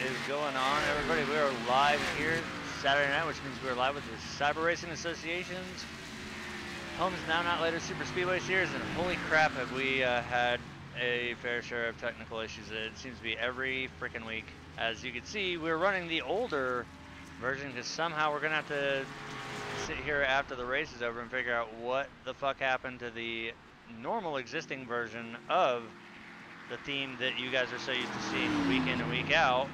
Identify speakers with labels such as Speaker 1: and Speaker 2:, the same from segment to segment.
Speaker 1: is going on, everybody? We are live here Saturday night, which means we're live with the Cyber Racing Association's Homes Now Not Later Super Speedway Series, and holy crap have we had a fair share of technical issues. It seems to be every freaking week. As you can see, we're running the older version because somehow we're gonna have to sit here after the race is over and figure out what the fuck happened to the normal existing version of the theme that you guys are so used to seeing week in and week out.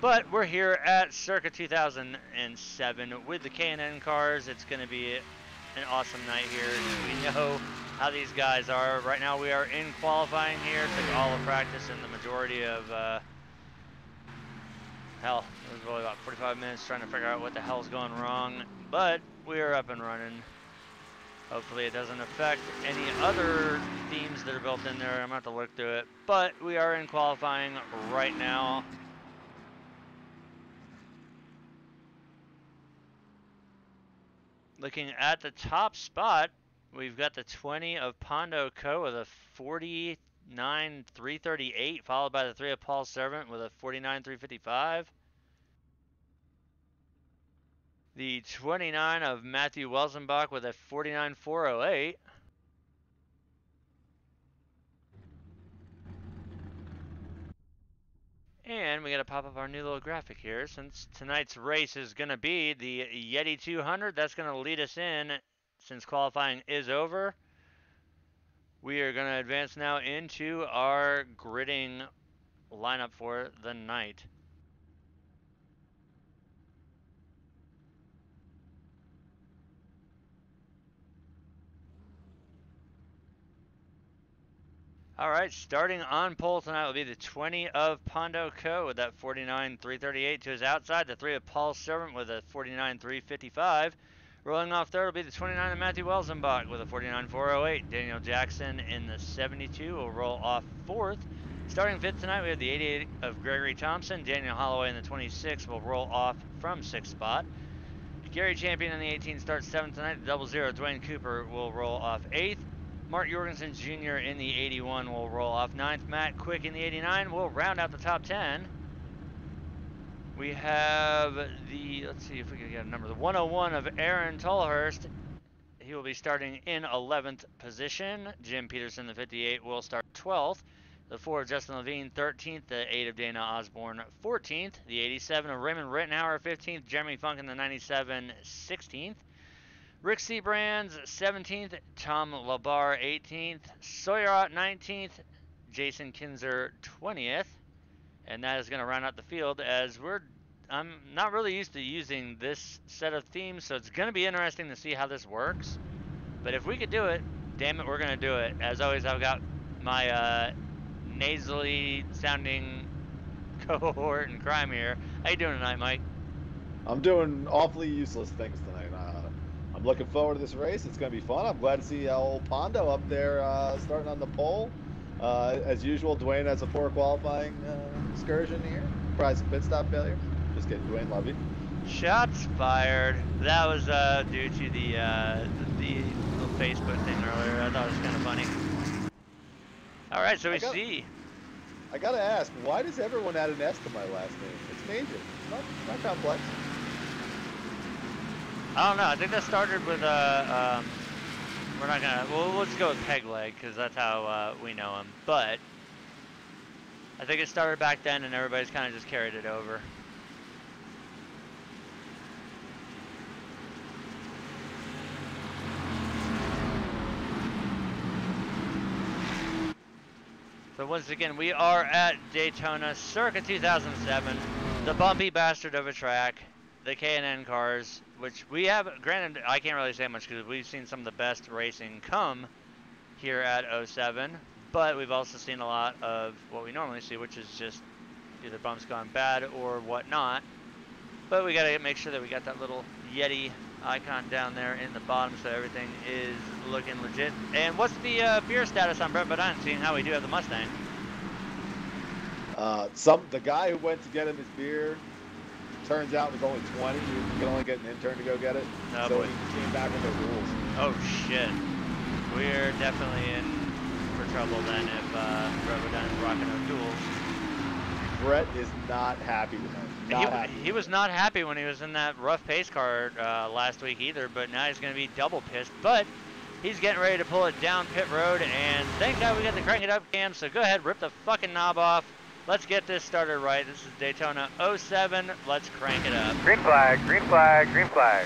Speaker 1: But we're here at Circa 2007 with the K&N cars. It's going to be an awesome night here. We know how these guys are. Right now we are in qualifying here. Took all the practice and the majority of, hell, it was really about 45 minutes trying to figure out what the hell's going wrong. But we are up and running. Hopefully it doesn't affect any other themes that are built in there. I'm going to have to look through it. But we are in qualifying right now. Looking at the top spot, we've got the 20 of Pondo Co. with a 49.338, followed by the 3 of Paul Servant with a 49.355. The 29 of Matthew Welsenbach with a 49.408. And we got to pop up our new little graphic here. Since tonight's race is going to be the Yeti 200, that's going to lead us in since qualifying is over. We are going to advance now into our gridding lineup for the night. All right, starting on pole tonight will be the 20 of Pondo Co. with that 49.338 to his outside. The 3 of Paul Servant with a 49.355. Rolling off third will be the 29 of Matthew Welsenbach with a 49.408. Daniel Jackson in the 72 will roll off fourth. Starting fifth tonight, we have the 88 of Gregory Thompson. Daniel Holloway in the 26 will roll off from sixth spot. Gary Champion in the 18 starts seventh tonight. The 00 Dwayne Cooper will roll off eighth. Mark Jorgensen Jr. in the 81 will roll off ninth. Matt Quick in the 89 will round out the top 10. We have the, let's see if we can get a number, the 101 of Aaron Tolhurst. He will be starting in 11th position. Jim Peterson, the 58, will start 12th. The 4 of Justin Levine, 13th. The 8 of Dana Osborne, 14th. The 87 of Raymond Rittenhauer, 15th. Jeremy Funk in the 97, 16th. Rick Seabrands, 17th. Tom Labar, 18th. Sawyer 19th. Jason Kinzer, 20th. And that is going to round out the field as I'm not really used to using this set of themes, so it's going to be interesting to see how this works. But if we could do it, damn it, we're going to do it. As always, I've got my nasally sounding cohort in crime here. How you doing tonight, Mike?
Speaker 2: I'm doing awfully useless things tonight. I'm looking forward to this race. It's going to be fun. I'm glad to see old Pondo up there starting on the pole. As usual, Dwayne has a poor qualifying excursion here. Probably some pit stop failure. Just kidding, Dwayne, love you.
Speaker 1: Shots fired. That was due to the little Facebook thing earlier. I thought it was kind of funny. All right, so
Speaker 2: I got to ask, why does everyone add an S to my last name? It's major. It's not complex.
Speaker 1: I don't know. I think that started with we're not gonna. We'll just go with Peg Leg because that's how we know him. But I think it started back then, and everybody's kind of just carried it over. So once again, we are at Daytona, circa 2007, the bumpy bastard of a track, the K&N cars, which we have, granted, I can't really say much because we've seen some of the best racing come here at 07, but we've also seen a lot of what we normally see, which is just either bumps gone bad or whatnot. But we gotta make sure that we got that little Yeti icon down there in the bottom so everything is looking legit. And what's the beer status on Brett Bodine, seeing how we do have the Mustang?
Speaker 2: The guy who went to get him his beer, turns out there's only 20. You can only get an intern to go get it.
Speaker 1: Oh,
Speaker 2: so
Speaker 1: boy.
Speaker 2: he came back with the rules.
Speaker 1: Oh shit. We're definitely in for trouble then if Brett Bodine is rocking those duels.
Speaker 2: Brett is not happy tonight.
Speaker 1: He was not happy when he was in that rough pace car last week either, but now he's going to be double pissed. But he's getting ready to pull it down pit road, and thank God we got the crank it up cam, so go ahead, rip the fucking knob off. Let's get this started right. This is Daytona 07. Let's crank it up.
Speaker 3: Green flag, green flag, green flag.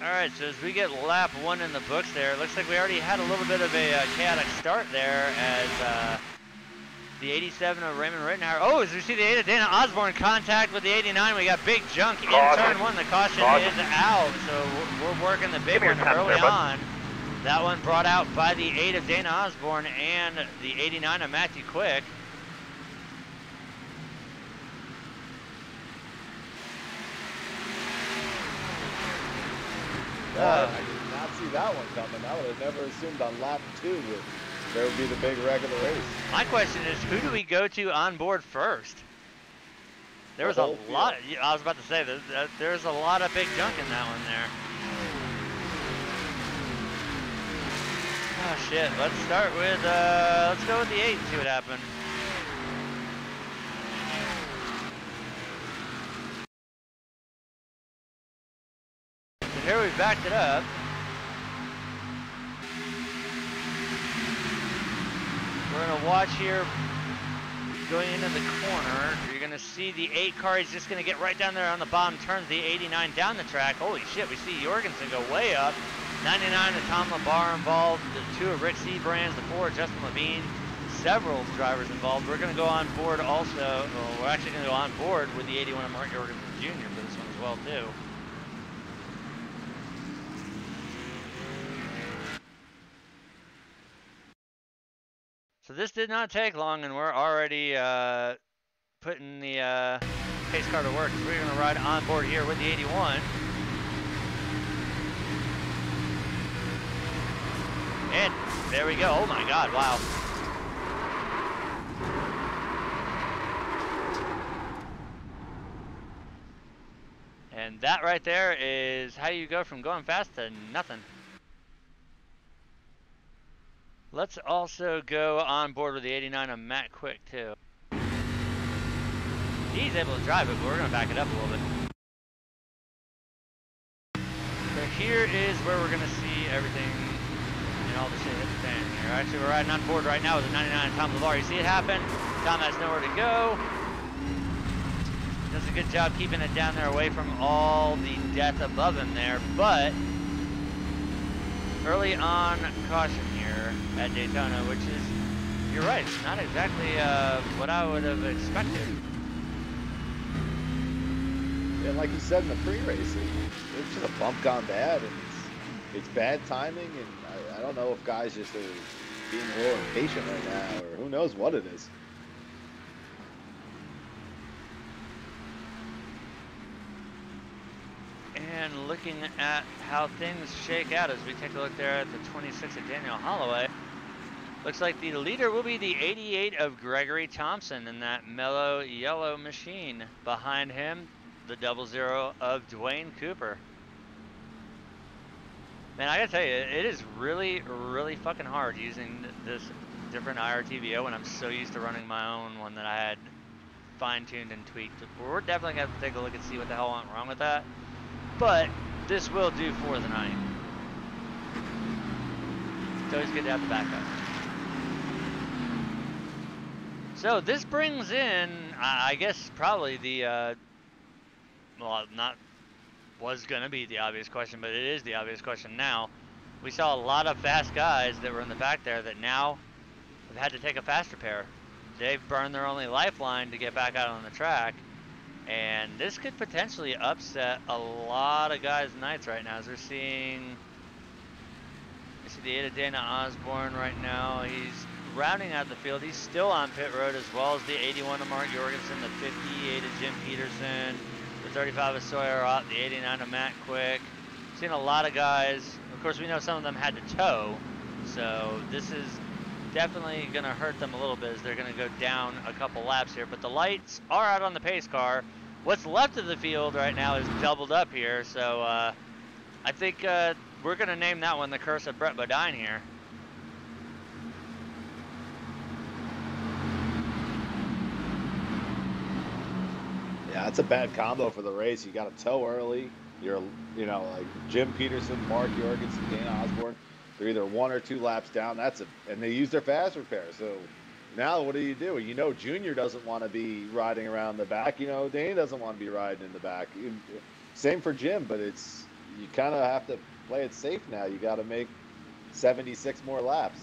Speaker 1: Alright, so as we get lap 1 in the books there, it looks like we already had a little bit of a chaotic start there as the 87 of Raymond Rittenhauer. Oh, as we see the 8 of Dana Osborne contact with the 89, we got big junk in turn 1. The caution is out, so we're working the big one early on. That one brought out by the 8 of Dana Osborne and the 89 of Matthew Quick.
Speaker 2: I did not see that one coming. I would have never assumed on lap 2 there would be the big wreck of the race.
Speaker 1: My question is, who do we go to on board first? There was a lot. I was about to say there's a lot of big junk in that one there. Oh shit! Let's start with let's go with the 8 and see what happened. So here we backed it up. We're gonna watch here going into the corner. You're gonna see the 8 car is just gonna get right down there on the bottom turns, the 89 down the track. Holy shit, we see Jorgensen go way up. 99 of Tom LaBar involved, the 2 of Rick Seabrands, the 4 of Justin Levine, several drivers involved. We're gonna go on board also, well, we're actually gonna go on board with the 81 of Mark Jorgensen Jr. for this one as well too. So this did not take long, and we're already putting the pace car to work. So we're going to ride on board here with the 81. And there we go. Oh my God, wow. And that right there is how you go from going fast to nothing. Let's also go on board with the 89 of Matt Quick too. He's able to drive it, but we're going to back it up a little bit. So here is where we're going to see everything and all the shit hit the fan here. Actually, we're riding on board right now with the 99 of Tom LaBar. You see it happen. Tom has nowhere to go. Does a good job keeping it down there away from all the death above him there, but early on caution here at Daytona, which is, you're right, it's not exactly what I would have expected.
Speaker 2: And like you said in the pre-race, it's just a bump gone bad, and it's bad timing, and I don't know if guys just are being a little impatient right now, or who knows what it is.
Speaker 1: And looking at how things shake out as we take a look there at the 26 of Daniel Holloway, looks like the leader will be the 88 of Gregory Thompson in that mellow yellow machine. Behind him, the 00 of Dwayne Cooper. Man, I gotta tell you, it is really, really fucking hard using this different IRTVO when I'm so used to running my own one that I had fine-tuned and tweaked. We're definitely gonna have to take a look and see what the hell went wrong with that. But this will do for the night. It's always good to have the backup. So this brings in, I guess, probably the, well, not was going to be the obvious question, but it is the obvious question now. We saw a lot of fast guys that were in the back there that now have had to take a fast repair. They've burned their only lifeline to get back out on the track. And this could potentially upset a lot of guys' nights right now. As we're seeing, I see the 8 of Dana Osborne right now. He's rounding out the field. He's still on pit road, as well as the 81 of Mark Jorgensen, the 58 of Jim Peterson, the 35 of Sawyer Ott, the 89 of Matt Quick. Seen a lot of guys. Of course, we know some of them had to tow, so this is definitely going to hurt them a little bit as they're going to go down a couple laps here. But the lights are out on the pace car. What's left of the field right now is doubled up here, so I think we're going to name that one the Curse of Brett Bodine here.
Speaker 2: Yeah, it's a bad combo for the race. You got to tow early. You're, you know, like Jim Peterson, Mark Jorgensen, Dana Osborne. They're either 1 or 2 laps down. And they use their fast repair. So now what do? You know, Junior doesn't want to be riding around the back. You know, Dana doesn't want to be riding in the back. Same for Jim, but you kind of have to play it safe now. You got to make 76 more laps.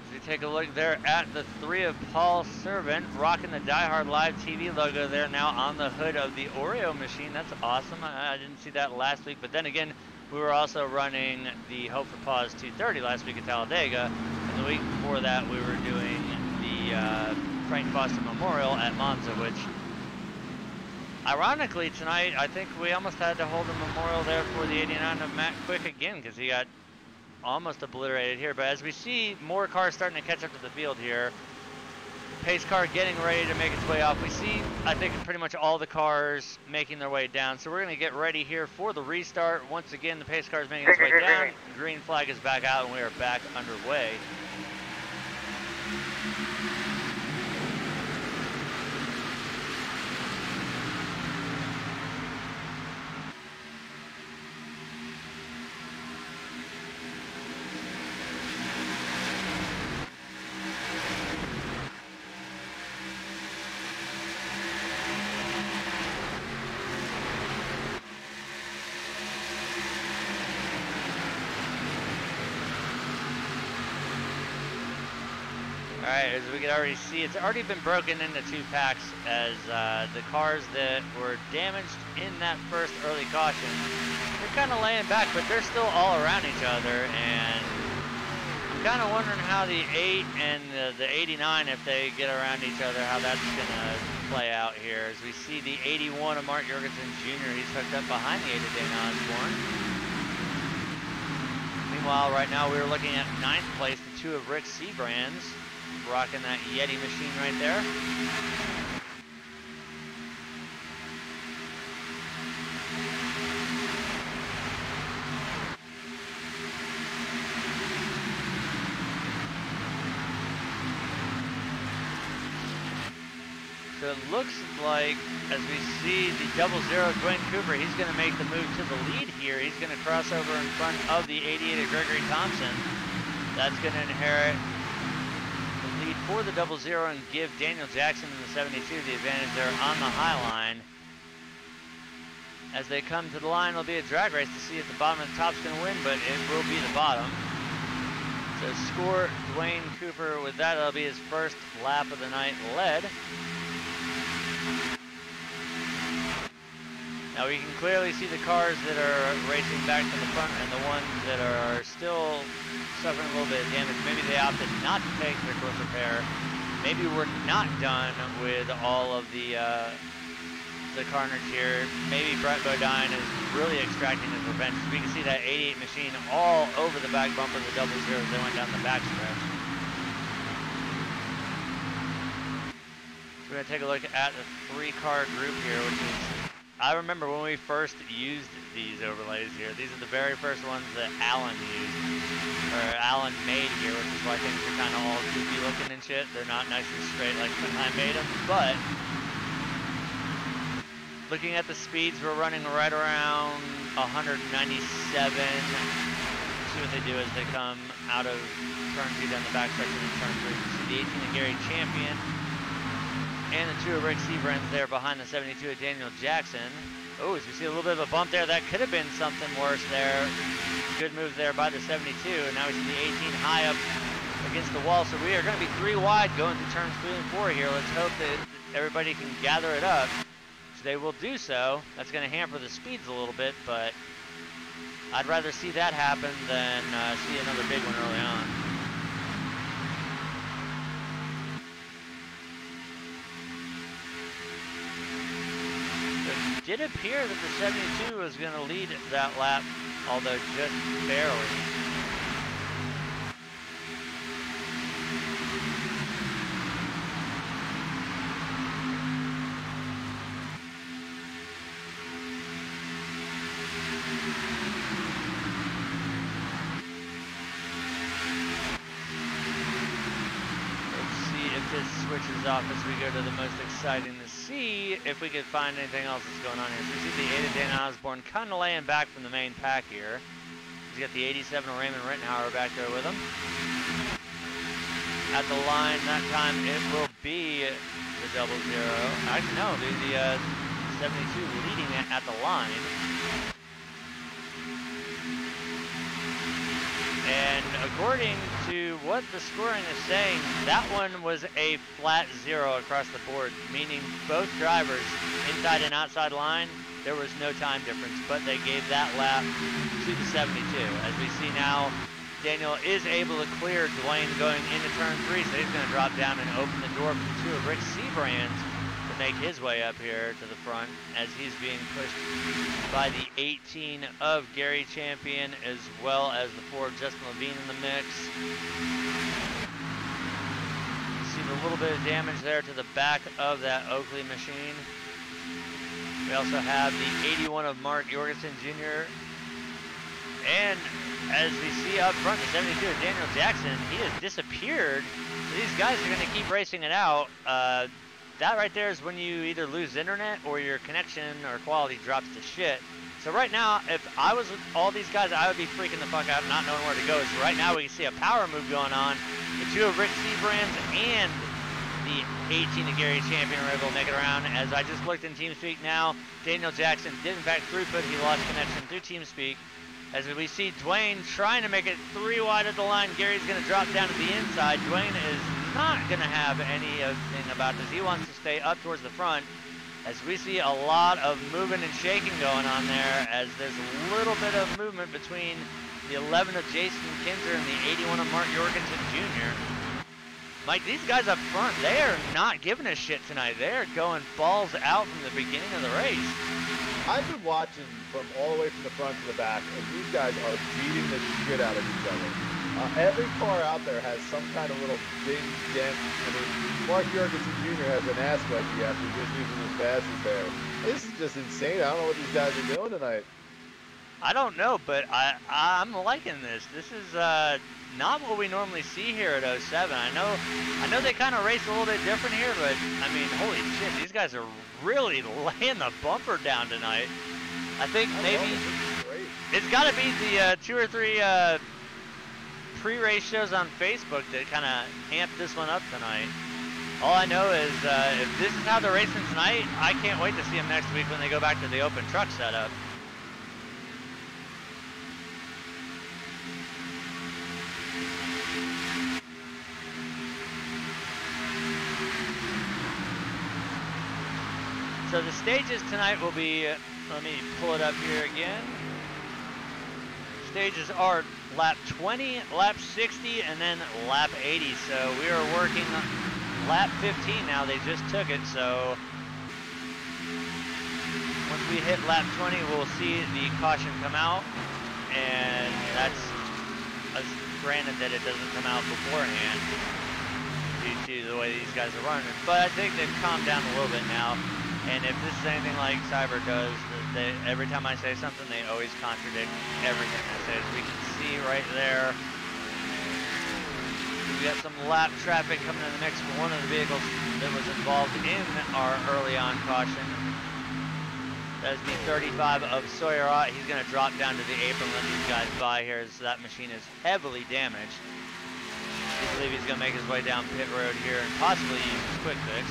Speaker 1: As we take a look there at the 3 of Paul Servant, rocking the Die Hard Live TV logo there now on the hood of the Oreo machine. That's awesome. I didn't see that last week, but then again, we were also running the Hope for Pause 230 last week at Talladega, and the week before that we were doing the Frank Foster Memorial at Monza, which, ironically, tonight I think we almost had to hold a memorial there for the 89 of Matt Quick again, because he got almost obliterated here. But as we see more cars starting to catch up to the field here, pace car getting ready to make its way off. We see, I think, pretty much all the cars making their way down. So we're going to get ready here for the restart. Once again, the pace car is making its way down. Green flag is back out, and we are back underway. Alright, as we can already see, it's already been broken into 2 packs as the cars that were damaged in that first early caution, they're kind of laying back, but they're still all around each other, and I'm kind of wondering how the 8 and the 89, if they get around each other, how that's going to play out here. As we see the 81 of Mark Jorgensen Jr., he's hooked up behind the 8 of Dana Osborne. Meanwhile, right now we're looking at 9th place, the 2 of Rick Seabrands, rocking that Yeti machine right there. So it looks like, as we see the 00 Dwayne Cooper, he's going to make the move to the lead here. He's going to cross over in front of the 88 of Gregory Thompson. That's going to inherit the lead for the 00 and give Daniel Jackson in the 72 the advantage there on the high line. As they come to the line, it'll be a drag race to see if the bottom and the top's going to win, but it will be the bottom. So score Dwayne Cooper with that. That'll be his first lap of the night led. Now we can clearly see the cars that are racing back to the front and the ones that are still suffering a little bit of damage. Maybe they opted not to take their course repair. Maybe we're not done with all of the carnage here. Maybe Brett Bodine is really extracting his revenge. We can see that 88 machine all over the back bumper of the 00 as they went down the back stretch. So we're going to take a look at the 3-car group here, which is, I remember when we first used these overlays here. These are the very first ones that Alan used, or Alan made here, which is why things are kind of all goofy looking and shit. They're not nice and straight like when I made them, but looking at the speeds, we're running right around 197 see what they do as they come out of turn 2 down the backstretch into turn 3. You see the 18 of Gary Champion and the 2 of Rick Seabrands there behind the 72 of Daniel Jackson. Oh, as we see a little bit of a bump there, that could have been something worse there. Good move there by the 72. And now we see the 18 high up against the wall. So we are going to be 3 wide going through turns 3 and 4 here. Let's hope that everybody can gather it up. So they will do so. That's going to hamper the speeds a little bit, but I'd rather see that happen than see another big one early on. It did appear that the 72 was going to lead that lap, although just barely. Switches off as we go to the most exciting to see if we could find anything else that's going on here. So we see the 8 of Dan Osborne kind of laying back from the main pack here. He's got the 87 of Raymond Rittenhauer back there with him. At the line that time it will be the 00. Actually no, the 72 leading it at the line. And according to what the scoring is saying, that one was a flat 0 across the board, meaning both drivers, inside and outside line, there was no time difference, but they gave that lap to the 72. As we see now, Daniel is able to clear Dwayne going into turn 3, so he's going to drop down and open the door for the 2 of Rick Seabrands to make his way up here to the front as he's being pushed by the 18 of Gary Champion as well as the 4 of Justin Levine in the mix. You see the little bit of damage there to the back of that Oakley machine. We also have the 81 of Mark Jorgensen Jr. And as we see up front, the 72 of Daniel Jackson, he has disappeared. So these guys are going to keep racing it out. That right there is when you either lose internet or your connection or quality drops to shit. So right now, if I was with all these guys, I would be freaking the fuck out not knowing where to go. So right now we can see a power move going on. The 2 of Rick Seabrands and the 18 of Gary Champion are able to make it around. As I just looked in TeamSpeak now, Daniel Jackson did in fact throughput. He lost connection through TeamSpeak. As we see Dwayne trying to make it 3 wide at the line, Gary's going to drop down to the inside. Dwayne is not going to have anything about this. He wants to stay up towards the front. As we see a lot of moving and shaking going on there, as there's a little bit of movement between the 11 of Jason Kinzer and the 81 of Mark Jorgensen Jr. Mike, these guys up front, they are not giving a shit tonight. They're going balls out from the beginning of the race.
Speaker 2: I've been watching from all the way from the front to the back, and these guys are beating the shit out of each other. Every car out there has some kind of little ding, dent. I mean, Mark Jorgensen Jr. has an ass wedgie after just using his passes there. This is just insane. I don't know what these guys are doing tonight.
Speaker 1: I don't know, but I'm liking this. This is not what we normally see here at 07. I know they kind of race a little bit different here, but I mean, holy shit, these guys are really laying the bumper down tonight. I think maybe it's got to be the 2 or 3 pre-race shows on Facebook that kind of amped this one up tonight. All I know is if this is how they're racing tonight, I can't wait to see them next week when they go back to the open truck setup. So the stages tonight will be, let me pull it up here again. Stages are lap 20, lap 60, and then lap 80. So we are working lap 15 now. They just took it. So once we hit lap 20, we'll see the caution come out. And that's granted that it doesn't come out beforehand due to the way these guys are running. But I think they've calmed down a little bit now. And if this is anything like Cyber does, every time I say something, they always contradict everything I say. As we can see right there, we got some lap traffic coming in the mix for one of the vehicles that was involved in our early on caution. That's the 35 of Sawyer. He's going to drop down to the apron, let these guys by here, as that machine is heavily damaged. I believe he's going to make his way down pit road here and possibly use his quick fix.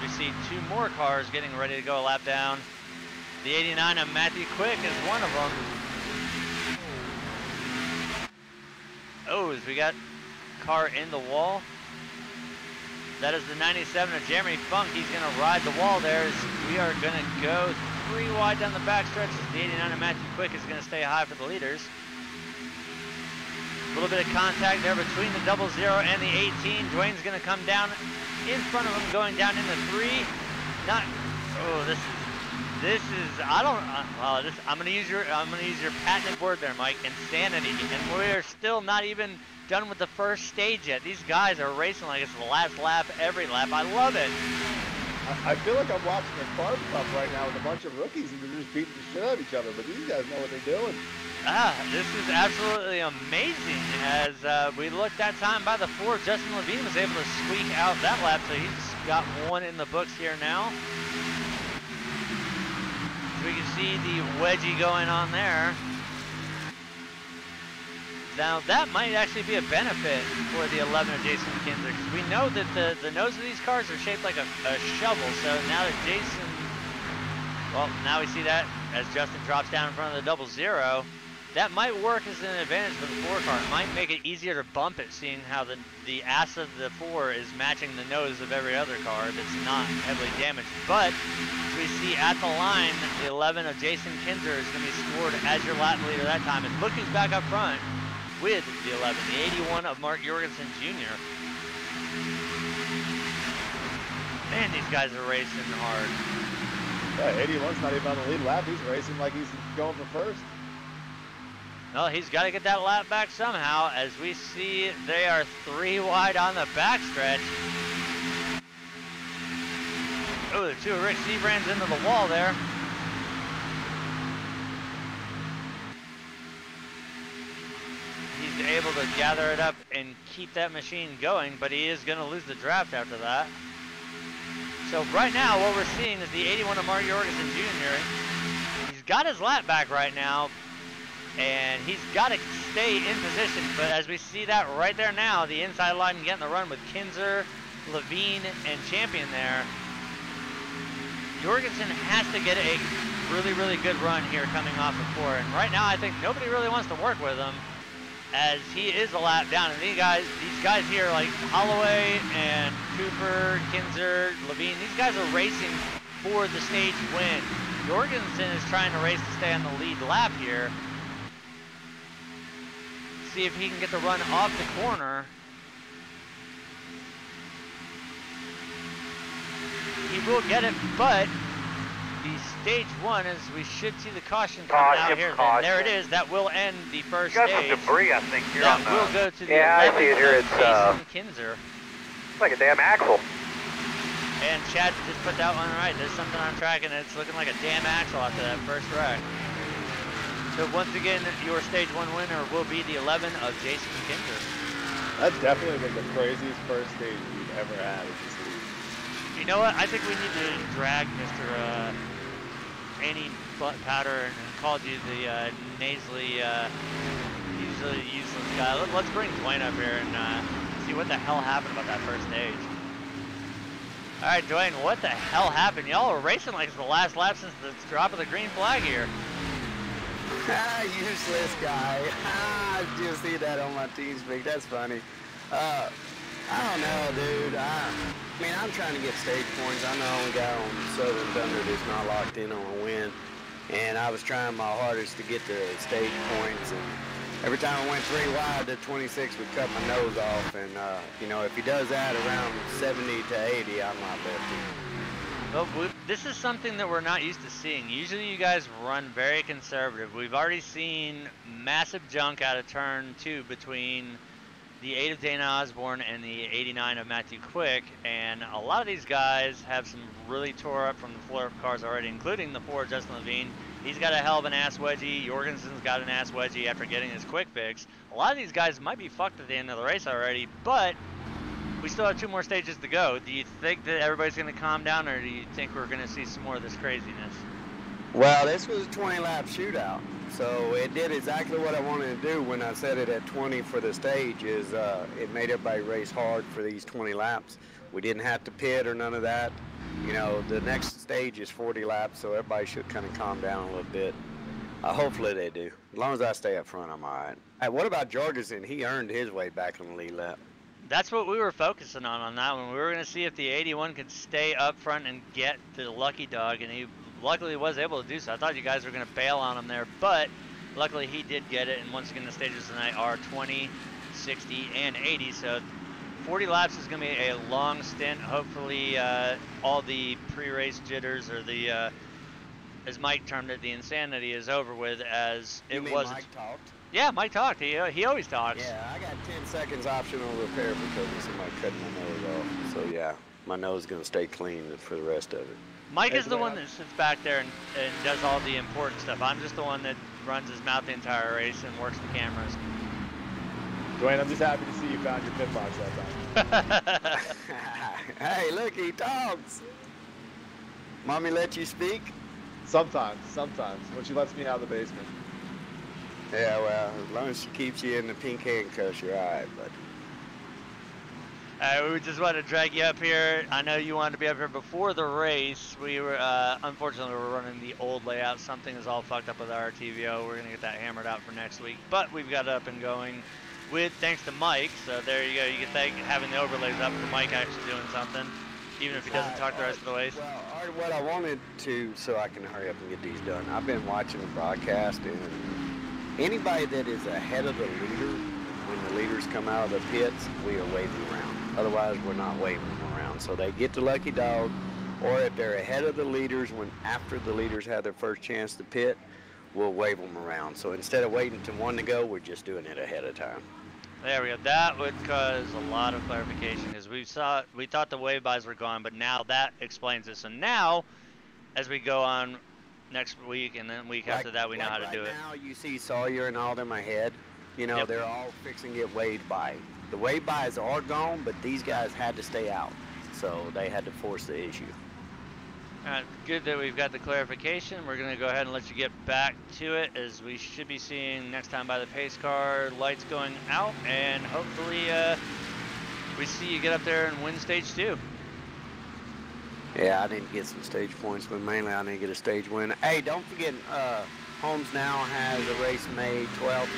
Speaker 1: We see two more cars getting ready to go a lap down. The 89 of Matthew Quick is one of them. Oh, as we got car in the wall. That is the 97 of Jeremy Funk. He's going to ride the wall there as we are going to go 3 wide down the backstretch. The 89 of Matthew Quick is going to stay high for the leaders. A little bit of contact there between the 00 and the 18. Dwayne's going to come down in front of him, going down into 3. I'm going to use your patented word there, Mike. Insanity. And we are still not even done with the first stage yet. These guys are racing like it's the last lap every lap. I love it.
Speaker 2: I feel like I'm watching a car cup right now with a bunch of rookies and they're just beating the shit out of each other, but these guys know what they're doing.
Speaker 1: This is absolutely amazing. As we looked that time by the 4, Justin Levine was able to squeak out that lap, so he's got 1 in the books here now. So we can see the wedgie going on there. Now that might actually be a benefit for the 11 of Jason Kinzer, because we know that the nose of these cars are shaped like a shovel, so now that Jason, well, now we see that as Justin drops down in front of the 00, that might work as an advantage for the 4 car. It might make it easier to bump it, seeing how the ass of the 4 is matching the nose of every other car that's not heavily damaged. But as we see at the line, the 11 of Jason Kinzer is going to be scored as your lap leader that time. And look who's back up front with the 11, the 81 of Mark Jorgensen Jr. Man, these guys are racing hard.
Speaker 2: Yeah, 81's not even on the lead lap. He's racing like he's going for first.
Speaker 1: Well, he's got to get that lap back somehow, as we see they are 3 wide on the backstretch. Oh, the 2 of Rick Seabrand's into the wall there. He's able to gather it up and keep that machine going, but he is going to lose the draft after that. So right now, what we're seeing is the 81 of Mark Jorgensen Jr. He's got his lap back right now, and he's got to stay in position. But as we see that right there now, the inside line getting the run with Kinzer, Levine, and Champion there. Jorgensen has to get a really, really good run here coming off of 4. And right now, I think nobody really wants to work with him, as he is a lap down. And these guys here, like Holloway and Cooper, Kinzer, Levine, these guys are racing for the stage win. Jorgensen is trying to race to stay on the lead lap here. See if he can get the run off the corner. He will get it, but the stage 1 is we should see the caution come out here. Then there it is. That will end the first stage.
Speaker 3: You got some debris, I think, here
Speaker 1: that
Speaker 3: on the...
Speaker 1: will go to the
Speaker 3: yeah, I see it here. It's
Speaker 1: Jason Kinzer.
Speaker 3: It's like a damn axle.
Speaker 1: And Chad just put that one right. There's something on track, and it's looking like a damn axle after that first wreck. So once again, your stage 1 winner will be the 11 of Jason Kinzer.
Speaker 2: That's definitely been the craziest first stage we've ever had at this league.
Speaker 1: You know what? I think we need to drag Mr. Annie Butt Powder and called you the nasally, usually useless guy. Let's bring Dwayne up here and see what the hell happened about that first stage. All right, Dwayne, what the hell happened? Y'all are racing like it's the last lap since the drop of the green flag here.
Speaker 4: Useless guy. I just see that on my TeamSpeak. That's funny. I don't know, dude. I mean, I'm trying to get stage points. I'm the only guy on Southern Thunder that's not locked in on a win. And I was trying my hardest to get the stage points. And every time I went 3 wide, the 26 would cut my nose off. And, you know, if he does that around 70 to 80, I might bet him.
Speaker 1: Well, this is something that we're not used to seeing. Usually you guys run very conservative. We've already seen massive junk out of turn 2 between the 8 of Dana Osborne and the 89 of Matthew Quick, and a lot of these guys have some really tore up from the floor up cars already, including the 4 Justin Levine. He's got a hell of an ass wedgie. Jorgensen's got an ass wedgie after getting his quick fix. A lot of these guys might be fucked at the end of the race already, but we still have 2 more stages to go. Do you think that everybody's going to calm down, or do you think we're going to see some more of this craziness?
Speaker 4: Well, this was a 20-lap shootout, so it did exactly what I wanted to do when I set it at 20 for the stage. Is it made everybody race hard for these 20 laps. We didn't have to pit or none of that. You know, the next stage is 40 laps, so everybody should kind of calm down a little bit. Hopefully they do. As long as I stay up front, I'm all right. Hey, what about Jorgensen? He earned his way back on the lead lap.
Speaker 1: That's what we were focusing on that one. We were going to see if the 81 could stay up front and get the lucky dog, and he luckily was able to do so. I thought you guys were going to bail on him there, but luckily he did get it. And once again, the stages tonight are 20, 60, and 80. So 40 laps is going to be a long stint. Hopefully all the pre-race jitters, or the, as Mike termed it, the insanity is over with, as
Speaker 4: You
Speaker 1: it
Speaker 4: mean
Speaker 1: was.
Speaker 4: Mike talked?
Speaker 1: Yeah, Mike talked. He always talks.
Speaker 4: Yeah, I got 10 seconds optional repair because of somebody cutting my nose off. So yeah, my nose is going to stay clean for the rest of it.
Speaker 1: Mike
Speaker 2: Hey,
Speaker 1: is the
Speaker 2: Dwayne,
Speaker 1: one that sits back there and does all the important stuff. I'm just the one that runs his mouth the entire race and works the cameras.
Speaker 2: Dwayne, I'm just happy to see you found your pit box that time.
Speaker 4: Hey, look, he talks. Mommy let you speak?
Speaker 2: Sometimes, when she lets me out of the basement.
Speaker 4: Yeah, well, as long as she keeps you in the pink handcuffs, you're all right, bud.
Speaker 1: We just wanted to drag you up here. I know you wanted to be up here before the race. We were, unfortunately, we're running the old layout. Something is all fucked up with our TVO. We're going to get that hammered out for next week. But we've got it up and going with, thanks to Mike. So there you go. You can thank having the overlays up for Mike actually doing something, even if he doesn't talk the rest of the ways.
Speaker 4: Well, Art, what I wanted to, so I can hurry up and get these done, I've been watching the broadcast, and anybody that is ahead of the leader, when the leaders come out of the pits, we are waving around. Otherwise, we're not waving them around. So they get the lucky dog, or if they're ahead of the leaders, when after the leaders have their first chance to pit, we'll wave them around. So instead of waiting to one to go, we're just doing it ahead of time.
Speaker 1: There we go. That would cause a lot of clarification, because we thought the wave bys were gone, but now that explains it. So now, as we go on next week and then week after that, we know how to do it.
Speaker 4: Now you see Sawyer and all them ahead. You know,
Speaker 1: Yep.
Speaker 4: they're all fixing to get waved by. The wave bys are gone, but these guys had to stay out. So they had to force the issue.
Speaker 1: All right, good that we've got the clarification. We're going to go ahead and let you get back to it, as we should be seeing next time by the pace car lights going out, and hopefully we see you get up there and win stage 2.
Speaker 4: Yeah, I need to get some stage points, but mainly I need to get a stage win. Hey, don't forget, Holmes now has a race May 12th,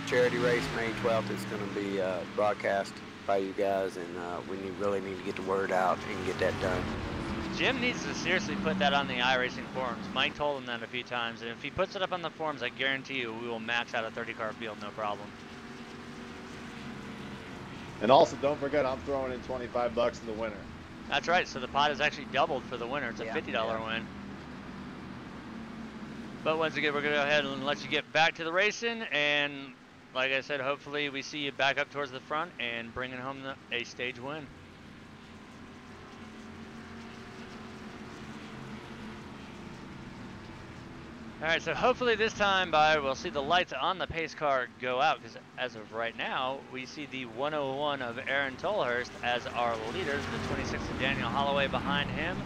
Speaker 4: charity race May 12th. It's going to be broadcast by you guys, and we really need to get the word out and get that done.
Speaker 1: Jim needs to seriously put that on the iRacing forums. Mike told him that a few times, and if he puts it up on the forums, I guarantee you we will max out a 30-car field, no problem.
Speaker 2: And also, don't forget, I'm throwing in $25 in the winner.
Speaker 1: That's right, so the pot is actually doubled for the winner. It's a
Speaker 4: Yeah,
Speaker 1: $50
Speaker 4: yeah.
Speaker 1: win. But once again, we're going to go ahead and let you get back to the racing, and like I said, hopefully we see you back up towards the front and bringing home a stage win. Alright, so hopefully this time we'll see the lights on the pace car go out, because as of right now, we see the 101 of Aaron Tolhurst as our leaders, the 26 of Daniel Holloway behind him,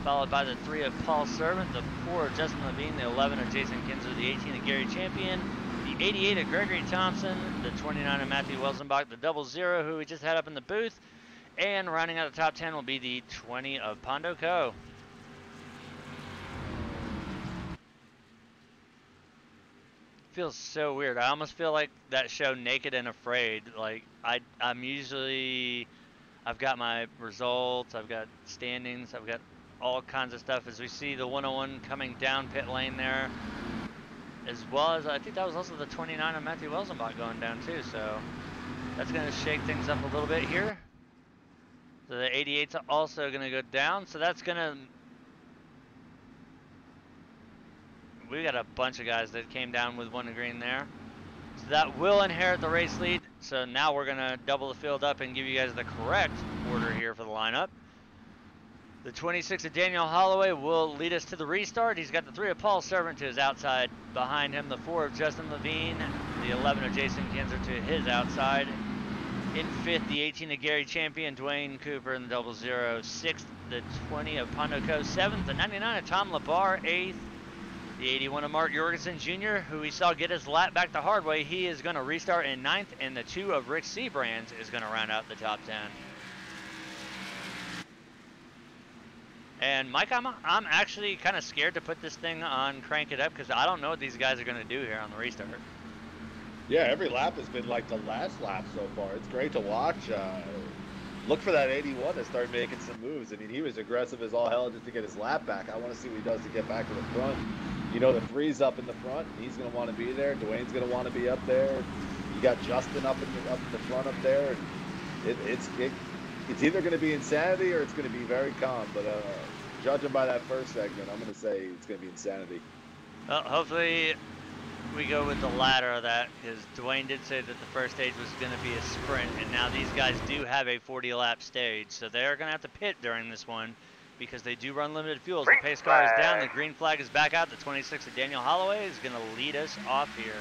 Speaker 1: followed by the 3 of Paul Servant, the 4 of Justin Levine, the 11 of Jason Kinzer, the 18 of Gary Champion, the 88 of Gregory Thompson, the 29 of Matthew Welsenbach, the 00 who we just had up in the booth, and rounding out the top 10 will be the 20 of Pondo Co. Feels so weird. I almost feel like that show Naked and Afraid. Like I've got my results, I've got standings, I've got all kinds of stuff as we see the 101 coming down pit lane there, as well as I think that was also the 29 of Matthew Welsenbach going down too, so that's going to shake things up a little bit here. So the 88's also going to go down, so that's going to, we got a bunch of guys that came down with 1 green there. So that will inherit the race lead. So now we're going to double the field up and give you guys the correct order here for the lineup. The 26 of Daniel Holloway will lead us to the restart. He's got the 3 of Paul Servant to his outside. Behind him, the 4 of Justin Levine, the 11 of Jason Kinzer to his outside. In 5th, the 18 of Gary Champion, Dwayne Cooper in the 00. 6th, the 20 of Pondo Co. 7th, the 99 of Tom Labar. 8th, The 81 of Mark Jorgensen Jr., who we saw get his lap back the hard way, he is going to restart in 9th, and the 2 of Rick Seabrands is going to round out the top 10. And Mike, I'm actually kind of scared to put this thing on Crank It Up because I don't know what these guys are going to do here on the restart.
Speaker 2: Yeah, every lap has been like the last lap so far. It's great to watch. Look for that 81 to start making some moves. I mean, he was aggressive as all hell just to get his lap back. I want to see what he does to get back to the front. You know, the 3's up in the front. He's going to want to be there. Dwayne's going to want to be up there. You got Justin up in the front up there. And it's either going to be insanity or it's going to be very calm. But judging by that first segment, I'm going to say it's going to be insanity.
Speaker 1: Well, hopefully we go with the latter of that, because Dwayne did say that the first stage was going to be a sprint, and now these guys do have a 40-lap stage, so they're going to have to pit during this one because they do run limited fuels. The pace car is down, the green flag is back out. The 26 of Daniel Holloway is going to lead us off here.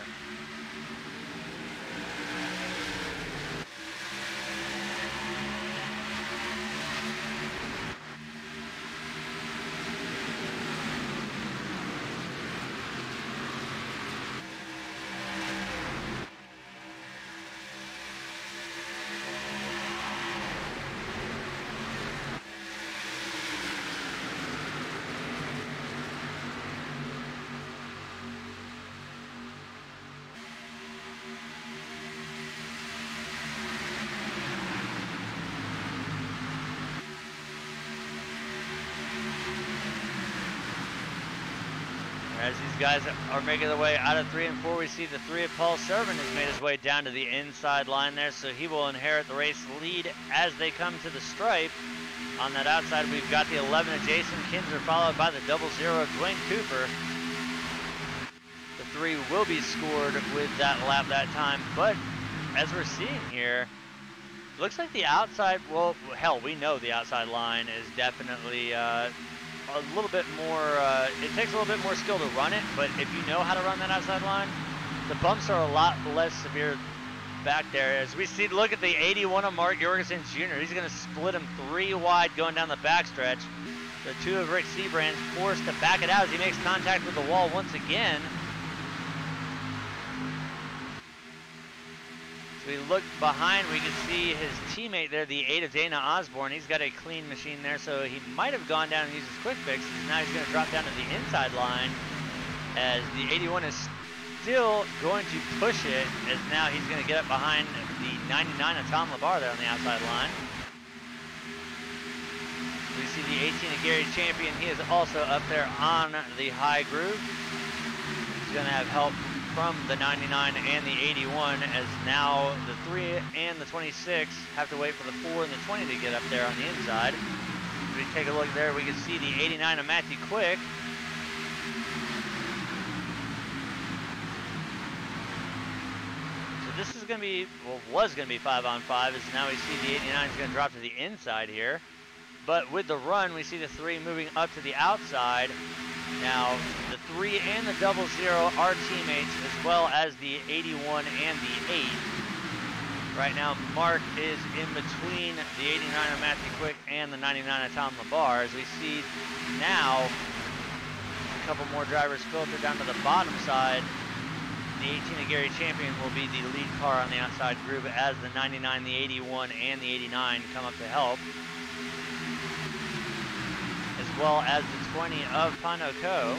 Speaker 1: As these guys are making their way out of 3 and 4, we see the 3 of Paul Servant has made his way down to the inside line there, so he will inherit the race lead as they come to the stripe. On that outside, we've got the 11 of Jason Kinzer, followed by the 00 of Dwayne Cooper. The 3 will be scored with that lap that time, but as we're seeing here, looks like the outside, well, hell, we know the outside line is definitely a little bit more, it takes a little bit more skill to run it, but if you know how to run that outside line, the bumps are a lot less severe back there. As we see, look at the 81 of Mark Jorgensen Jr. He's going to split him 3 wide going down the backstretch. The 2 of Rick Seabrands forced to back it out as he makes contact with the wall once again. So we look behind, we can see his teammate there, the 8 of Dana Osborne. He's got a clean machine there, so he might have gone down and used his quick fix. Now he's going to drop down to the inside line as the 81 is still going to push it, as now he's going to get up behind the 99 of Tom LaBar there on the outside line. We see the 18 of Gary Champion. He is also up there on the high groove. He's going to have help from the 99 and the 81, as now the 3 and the 26 have to wait for the 4 and the 20 to get up there on the inside. If we take a look there, we can see the 89 of Matthew Quick. So this is going to be, well, was going to be 5-on-5, as now we see the 89 is going to drop to the inside here. But with the run, we see the 3 moving up to the outside. Now, the 3 and the 00 are teammates, as well as the 81 and the 8. Right now, Mark is in between the 89 of Matthew Quick and the 99 of Tom LaBar. As we see now, a couple more drivers filter down to the bottom side. The 18 of Gary Champion will be the lead car on the outside group, as the 99, the 81, and the 89 come up to help, as well as the 20 of Pondo Co.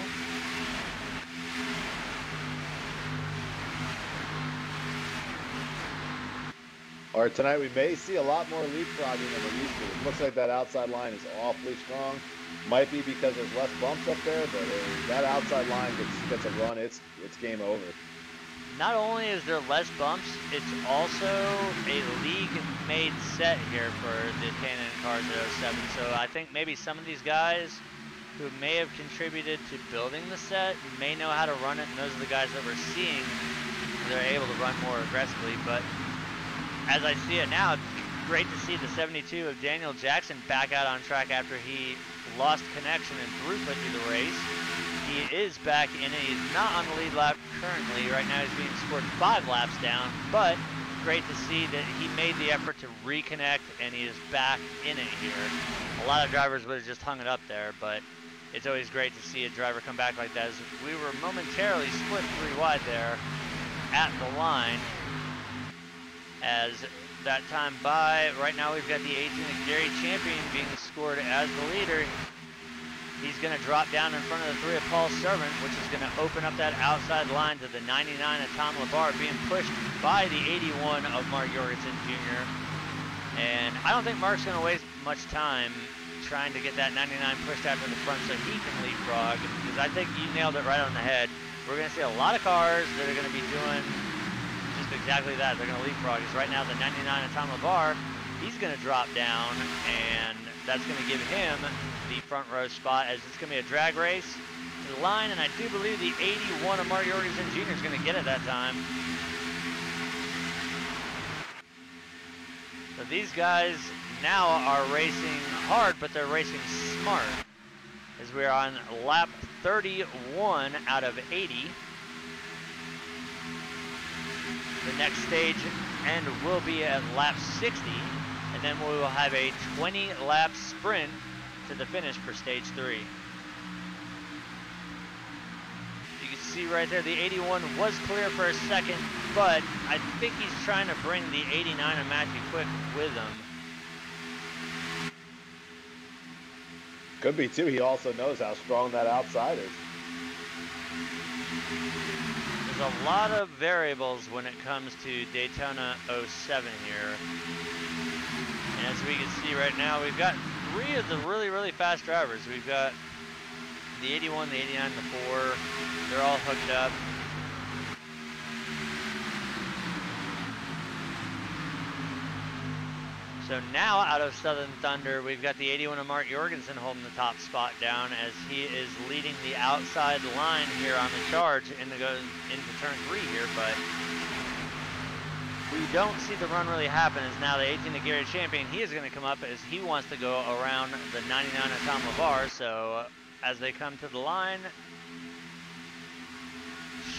Speaker 2: All right, tonight we may see a lot more leapfrogging than we're used to. It looks like that outside line is awfully strong. Might be because there's less bumps up there, but that outside line gets a run, it's game over.
Speaker 1: Not only is there less bumps, it's also a league-made set here for the K&N Cars 07. So I think maybe some of these guys who may have contributed to building the set may know how to run it, and those are the guys that we're seeing. They're able to run more aggressively, but as I see it now, it's great to see the 72 of Daniel Jackson back out on track after he lost connection and throughput through the race. He is back in it. He's not on the lead lap currently. Right now he's being scored 5 laps down, but great to see that he made the effort to reconnect and he is back in it here. A lot of drivers would have just hung it up there, but it's always great to see a driver come back like that, as we were momentarily split 3 wide there at the line. As that time by, right now we've got the 18 of Gary Champion being scored as the leader. He's going to drop down in front of the 3 of Paul Servant, which is going to open up that outside line to the 99 of Tom LeBar, being pushed by the 81 of Mark Jorgensen Jr. And I don't think Mark's going to waste much time trying to get that 99 pushed out to the front so he can leapfrog, because I think you nailed it right on the head. We're going to see a lot of cars that are going to be doing just exactly that. They're going to leapfrog. Because right now the 99 of Tom LeBar, he's going to drop down, and that's going to give him the front row spot, as it's going to be a drag race to the line, and I do believe the 81 of Mark Jorgensen Jr. is going to get it that time. So these guys now are racing hard, but they're racing smart, as we're on lap 31 out of 80. The next stage end will be at lap 60, and then we will have a 20-lap sprint to the finish for stage 3. You can see right there the 81 was clear for a second, but I think he's trying to bring the 89 of Matthew Quick with him.
Speaker 2: Could be too. He also knows how strong that outside is.
Speaker 1: There's a lot of variables when it comes to Daytona 07 here. And as we can see right now, we've got 3 of the really, really fast drivers. We've got the 81, the 89, the 4. They're all hooked up. So now out of Southern Thunder, we've got the 81 of Mark Jorgensen holding the top spot down, as he is leading the outside line here on the charge into turn 3 here, but we don't see the run really happen, as now the 18 of Gary Champion, he is going to come up as he wants to go around the 99 of Tom LeBar. So as they come to the line,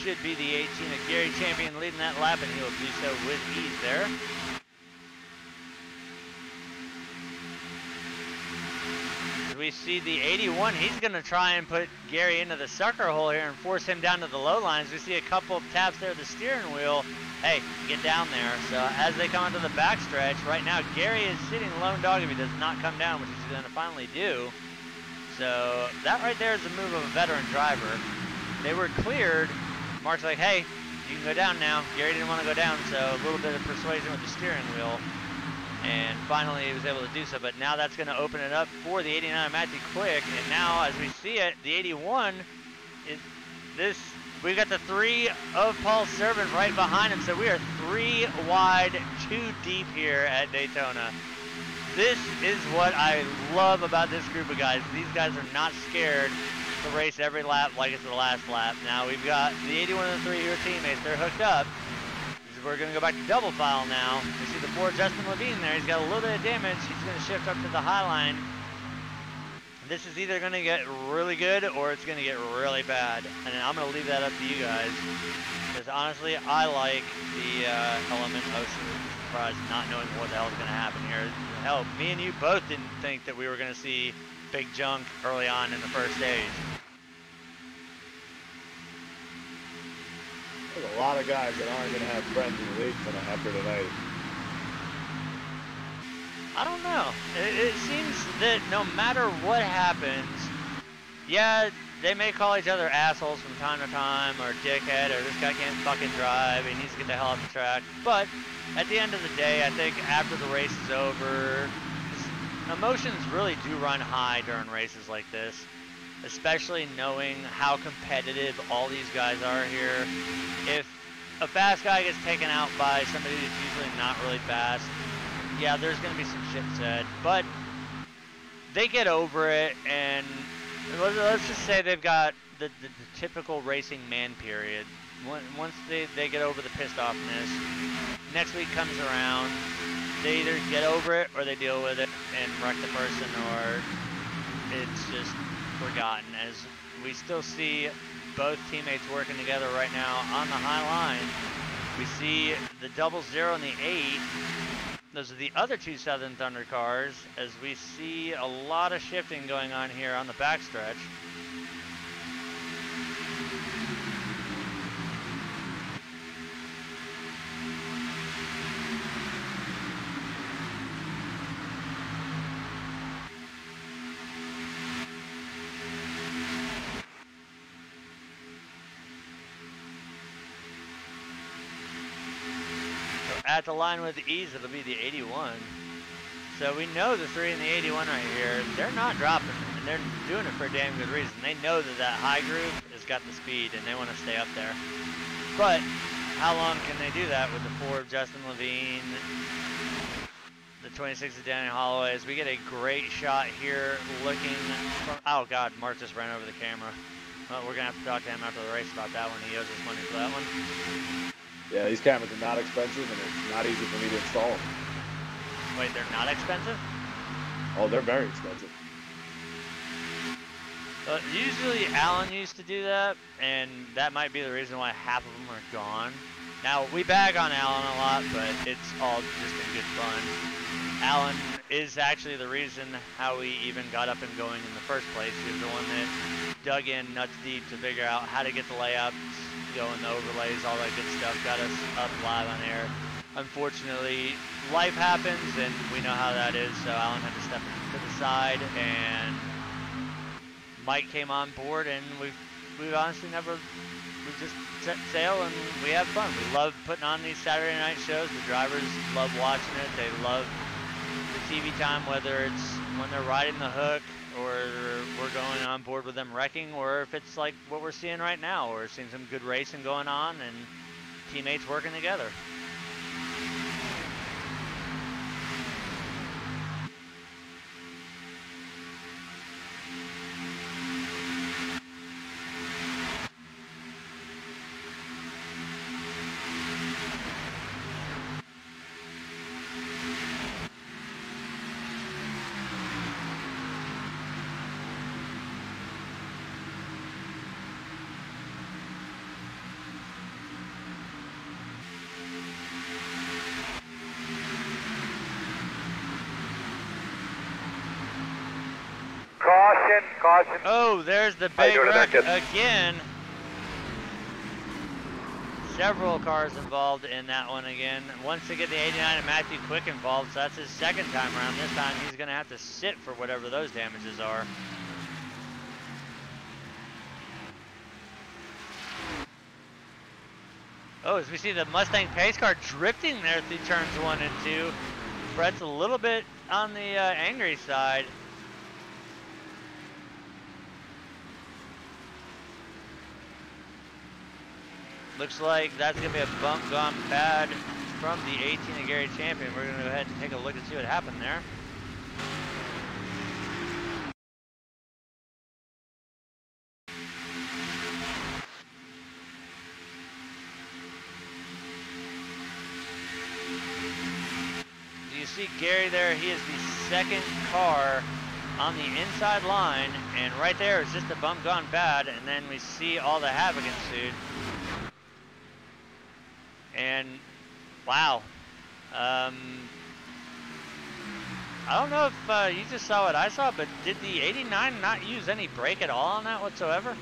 Speaker 1: should be the 18 of Gary Champion leading that lap, and he'll do so with ease there. We see the 81, he's going to try and put Gary into the sucker hole here and force him down to the low lines. We see a couple of taps there at the steering wheel. Hey, get down there. So as they come into the backstretch, right now Gary is sitting lone dog if he does not come down, which he's going to finally do. So that right there is the move of a veteran driver. They were cleared. Mark's like, hey, you can go down now. Gary didn't want to go down, so a little bit of persuasion with the steering wheel. And finally he was able to do so, but now that's going to open it up for the 89 Matthew Quick. And now as we see it, the 81 is this, we've got the 3 of Paul Servant right behind him, so we are 3 wide, 2 deep here at Daytona. This is what I love about this group of guys. These guys are not scared to race every lap like it's the last lap. Now we've got the 81 and the 3 of your teammates, they're hooked up. We're going to go back to double file now. We see the 4 Justin Levine there. He's got a little bit of damage. He's going to shift up to the high line. This is either going to get really good or it's going to get really bad. And I'm going to leave that up to you guys. Because honestly, I like the element of surprise, not knowing what the hell is going to happen here. Hell, me and you both didn't think that we were going to see big junk early on in the first stage.
Speaker 2: There's a lot of guys that aren't going to have friends in the league after tonight.
Speaker 1: I don't know. It seems that no matter what happens, yeah, they may call each other assholes from time to time, or dickhead, or this guy can't fucking drive, he needs to get the hell off the track. But at the end of the day, I think after the race is over, emotions really do run high during races like this. Especially knowing how competitive all these guys are here. If a fast guy gets taken out by somebody who's usually not really fast, yeah, there's going to be some shit said. But they get over it, and let's just say they've got the typical racing man period. Once they get over the pissed offness, next week comes around, they either get over it or they deal with it and wreck the person, or it's just forgotten, as we still see both teammates working together right now on the high line. We see the 00 and the 8 those are the other two Southern Thunder cars, as we see a lot of shifting going on here on the backstretch. At the line with ease, it'll be the 81. So we know the 3 and the 81 right here, they're not dropping, and they're doing it for a damn good reason. They know that that high groove has got the speed, and they want to stay up there. But how long can they do that with the 4 of Justin Levine, the 26 of Danny Holloway? As we get a great shot here looking from, oh God, Mark just ran over the camera. Well, we're going to have to talk to him after the race about that one. He owes us money for that one.
Speaker 2: Yeah, these cameras are not expensive, and it's not easy for me to install them.
Speaker 1: Wait, they're not expensive?
Speaker 2: Oh, they're very expensive.
Speaker 1: Usually Alan used to do that, and that might be the reason why half of them are gone. Now, we bag on Alan a lot, but it's all just in good fun. Alan is actually the reason how we even got up and going in the first place. He was the one that dug in nuts deep to figure out how to get the layups going, the overlays, all that good stuff, got us up live on air. Unfortunately, life happens, and we know how that is, so Alan had to step to the side, and Mike came on board, and we've honestly never, we just set sail, and we have fun. We love putting on these Saturday night shows. The drivers love watching it. They love the TV time, whether it's when they're riding the hook, or we're going on board with them wrecking, or if it's like what we're seeing right now, or we're seeing some good racing going on and teammates working together.
Speaker 3: Caution.
Speaker 1: Oh, there's the big wreck again. Several cars involved in that one again. Once they get the 89 and Matthew Quick involved, so that's his second time around. This time he's going to have to sit for whatever those damages are. Oh, as we see the Mustang pace car drifting there through turns 1 and 2. Brett's a little bit on the angry side. Looks like that's going to be a bump gone bad from the 18 of Gary Champion. We're going to go ahead and take a look and see what happened there. Do you see Gary there? He is the second car on the inside line, and right there is just a bump gone bad, and then we see all the havoc ensued. And wow, I don't know if you just saw what I saw, but did the 89 not use any brake at all on that whatsoever?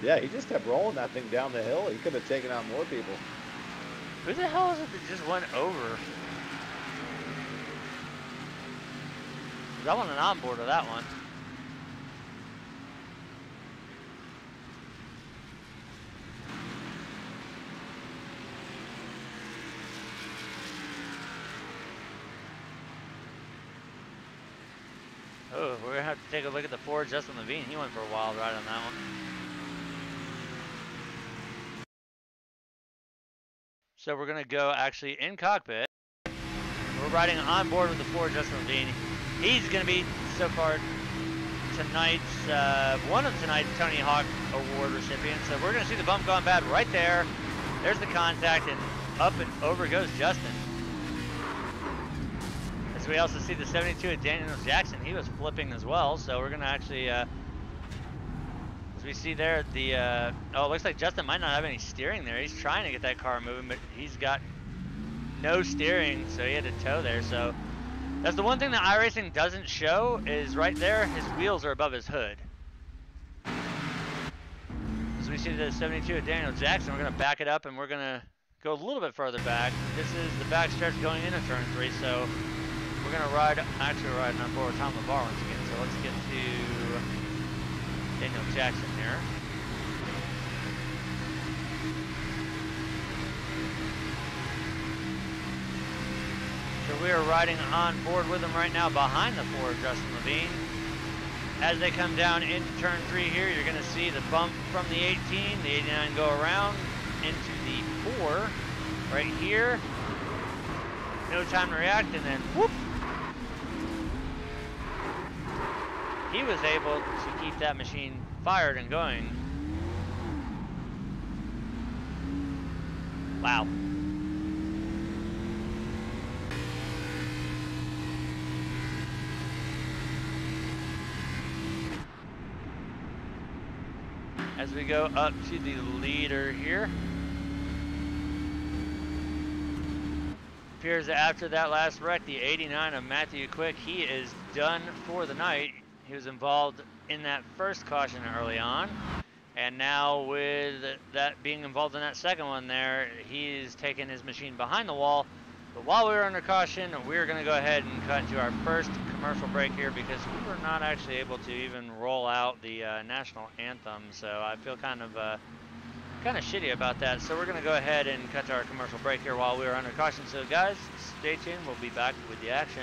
Speaker 2: Yeah, he just kept rolling that thing down the hill. He could have taken out more people.
Speaker 1: Who the hell is it that just went over? I wasn't on board with that one. Oh, we're gonna have to take a look at the Ford Justin Levine. He went for a wild ride on that one. So we're gonna go actually in cockpit. We're riding on board with the Ford Justin Levine. He's gonna be so far tonight's one of tonight's Tony Hawk Award recipients. So we're gonna see the bump gone bad right there. There's the contact, and up and over goes Justin. As we also see the 72 of Daniel Jackson, he was flipping as well. So we're gonna actually, as we see there, the oh, it looks like Justin might not have any steering there. He's trying to get that car moving, but he's got no steering, so he had to tow there. So that's the one thing that iRacing doesn't show is right there, his wheels are above his hood. As we see the 72 of Daniel Jackson, we're going to back it up and we're going to go a little bit further back. This is the back stretch going into turn 3, so we're going to ride, actually we're riding on board Tom LeVar once again. So let's get to Daniel Jackson here. So we are riding on board with him right now behind the 4 of Justin Levine. As they come down into turn 3 here, you're going to see the bump from the 18, the 89 go around into the 4 right here. No time to react, and then whoop! He was able to keep that machine fired and going. Wow. As we go up to the leader here. Appears that after that last wreck, the 89 of Matthew Quick, he is done for the night. He was involved in that first caution early on. And now with that being involved in that second one there, he's taken his machine behind the wall. But while we were under caution, we're going to go ahead and cut to our first commercial break here because we were not actually able to even roll out the national anthem. So I feel kind of shitty about that. So we're going to go ahead and cut to our commercial break here while we were under caution. So guys, stay tuned. We'll be back with the action.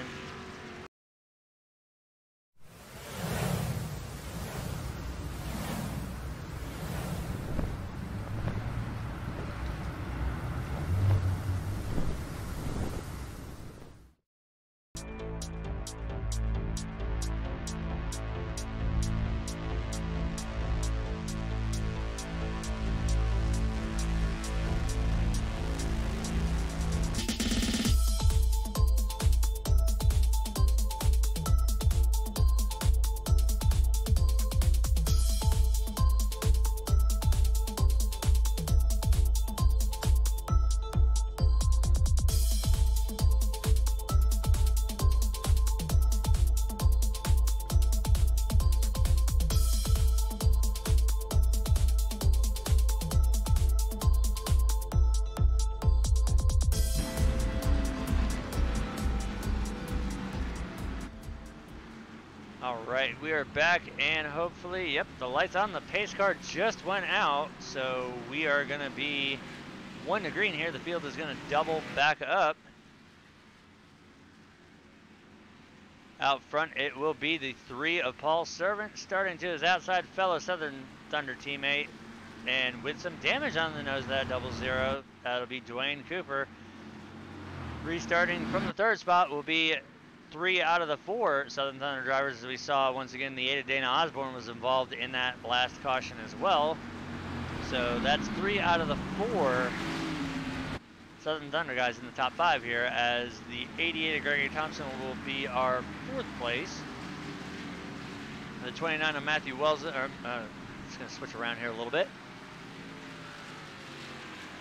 Speaker 1: Alright, we are back and hopefully, yep, the lights on the pace car just went out, so we are going to be 1 to green here. The field is going to double back up. Out front, it will be the 3 of Paul Servant, starting to his outside fellow Southern Thunder teammate, and with some damage on the nose of that 00, that'll be Dwayne Cooper. Restarting from the 3rd spot will be 3 out of the 4 Southern Thunder drivers. As we saw, once again, the 8 of Dana Osborne was involved in that last caution as well. So that's 3 out of the 4 Southern Thunder guys in the top 5 here, as the 88 of Gregory Thompson will be our 4th place. The 29 of Matthew Wells, just going to switch around here a little bit.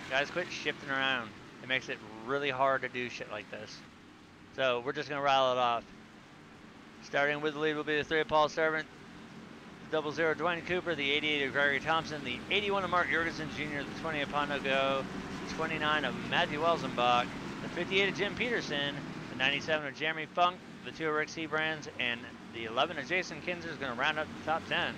Speaker 1: Guys, quit shifting around. It makes it really hard to do shit like this. So we're just going to rattle it off. Starting with the lead will be the 3 of Paul Servant, the 00 Dwayne Cooper, the 88 of Gregory Thompson, the 81 of Mark Jorgensen Jr., the 20 of Pondo Go, the 29 of Matthew Welsenbach, the 58 of Jim Peterson, the 97 of Jeremy Funk, the 2 of Rick Seabrands, and the 11 of Jason Kinzer is going to round up the top 10.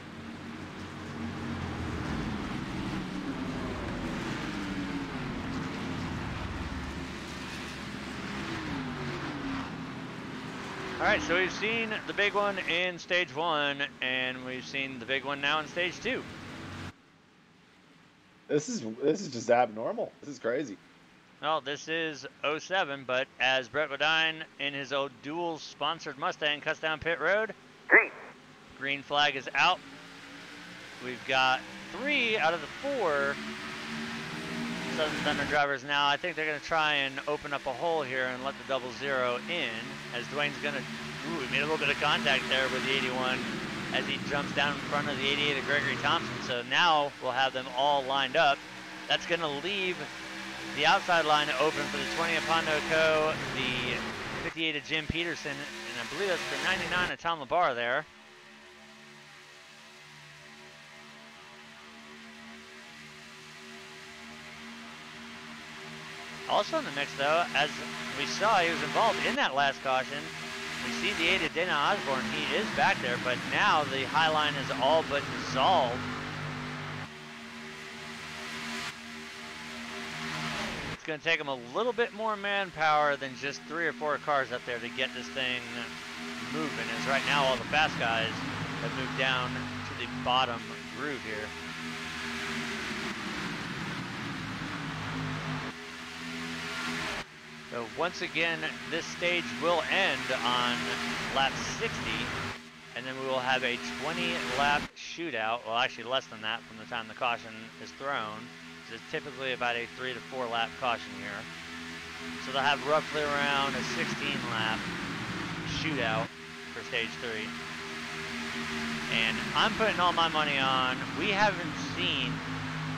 Speaker 1: All right, so we've seen the big one in stage 1, and we've seen the big one now in stage 2.
Speaker 2: This is just abnormal. This is crazy.
Speaker 1: Well, this is 07, but as Brett Bodine in his old dual-sponsored Mustang cuts down pit road, green flag is out. We've got 3 out of the 4 Southern Thunder drivers now. I think they're going to try and open up a hole here and let the 00 in, as Dwayne's going to, he made a little bit of contact there with the 81 as he jumps down in front of the 88 of Gregory Thompson. So now we'll have them all lined up. That's going to leave the outside line open for the 20 of Pondo Co., the 58 of Jim Peterson, and I believe that's the 99 of Tom LaBar there. Also in the mix, though, as we saw, he was involved in that last caution. We see the 8 of Dana Osborne. He is back there, but now the high line is all but dissolved. It's going to take him a little bit more manpower than just 3 or 4 cars up there to get this thing moving, as right now all the fast guys have moved down to the bottom groove here. So once again, this stage will end on lap 60, and then we will have a 20-lap shootout. Well, actually less than that from the time the caution is thrown. So it's typically about a 3 to 4 lap caution here. So they'll have roughly around a 16-lap shootout for stage 3. And I'm putting all my money on, we haven't seen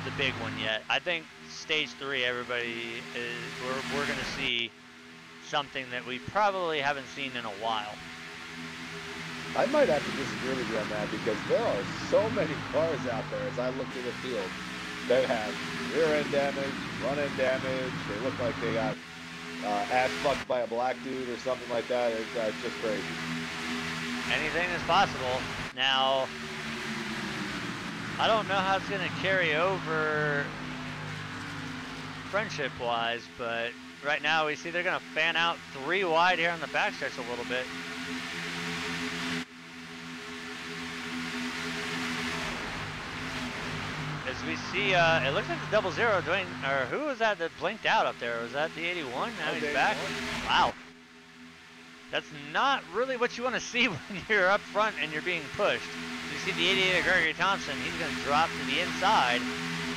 Speaker 1: the big one yet. I think stage 3, everybody is, we're going to see something that we probably haven't seen in a while.
Speaker 2: I might have to disagree with you on that because there are so many cars out there as I look through the field that have rear end damage, front end damage. They look like they got ass fucked by a black dude or something like that. It's just crazy.
Speaker 1: Anything is possible. Now, I don't know how it's going to carry over friendship-wise, but right now we see they're going to fan out 3 wide here on the backstretch a little bit. As we see, it looks like the 00 doing, or who was that blinked out up there? Was that the 81? Now he's back. Wow. That's not really what you want to see when you're up front and you're being pushed. You see the 88 of Gregory Thompson, he's going to drop to the inside.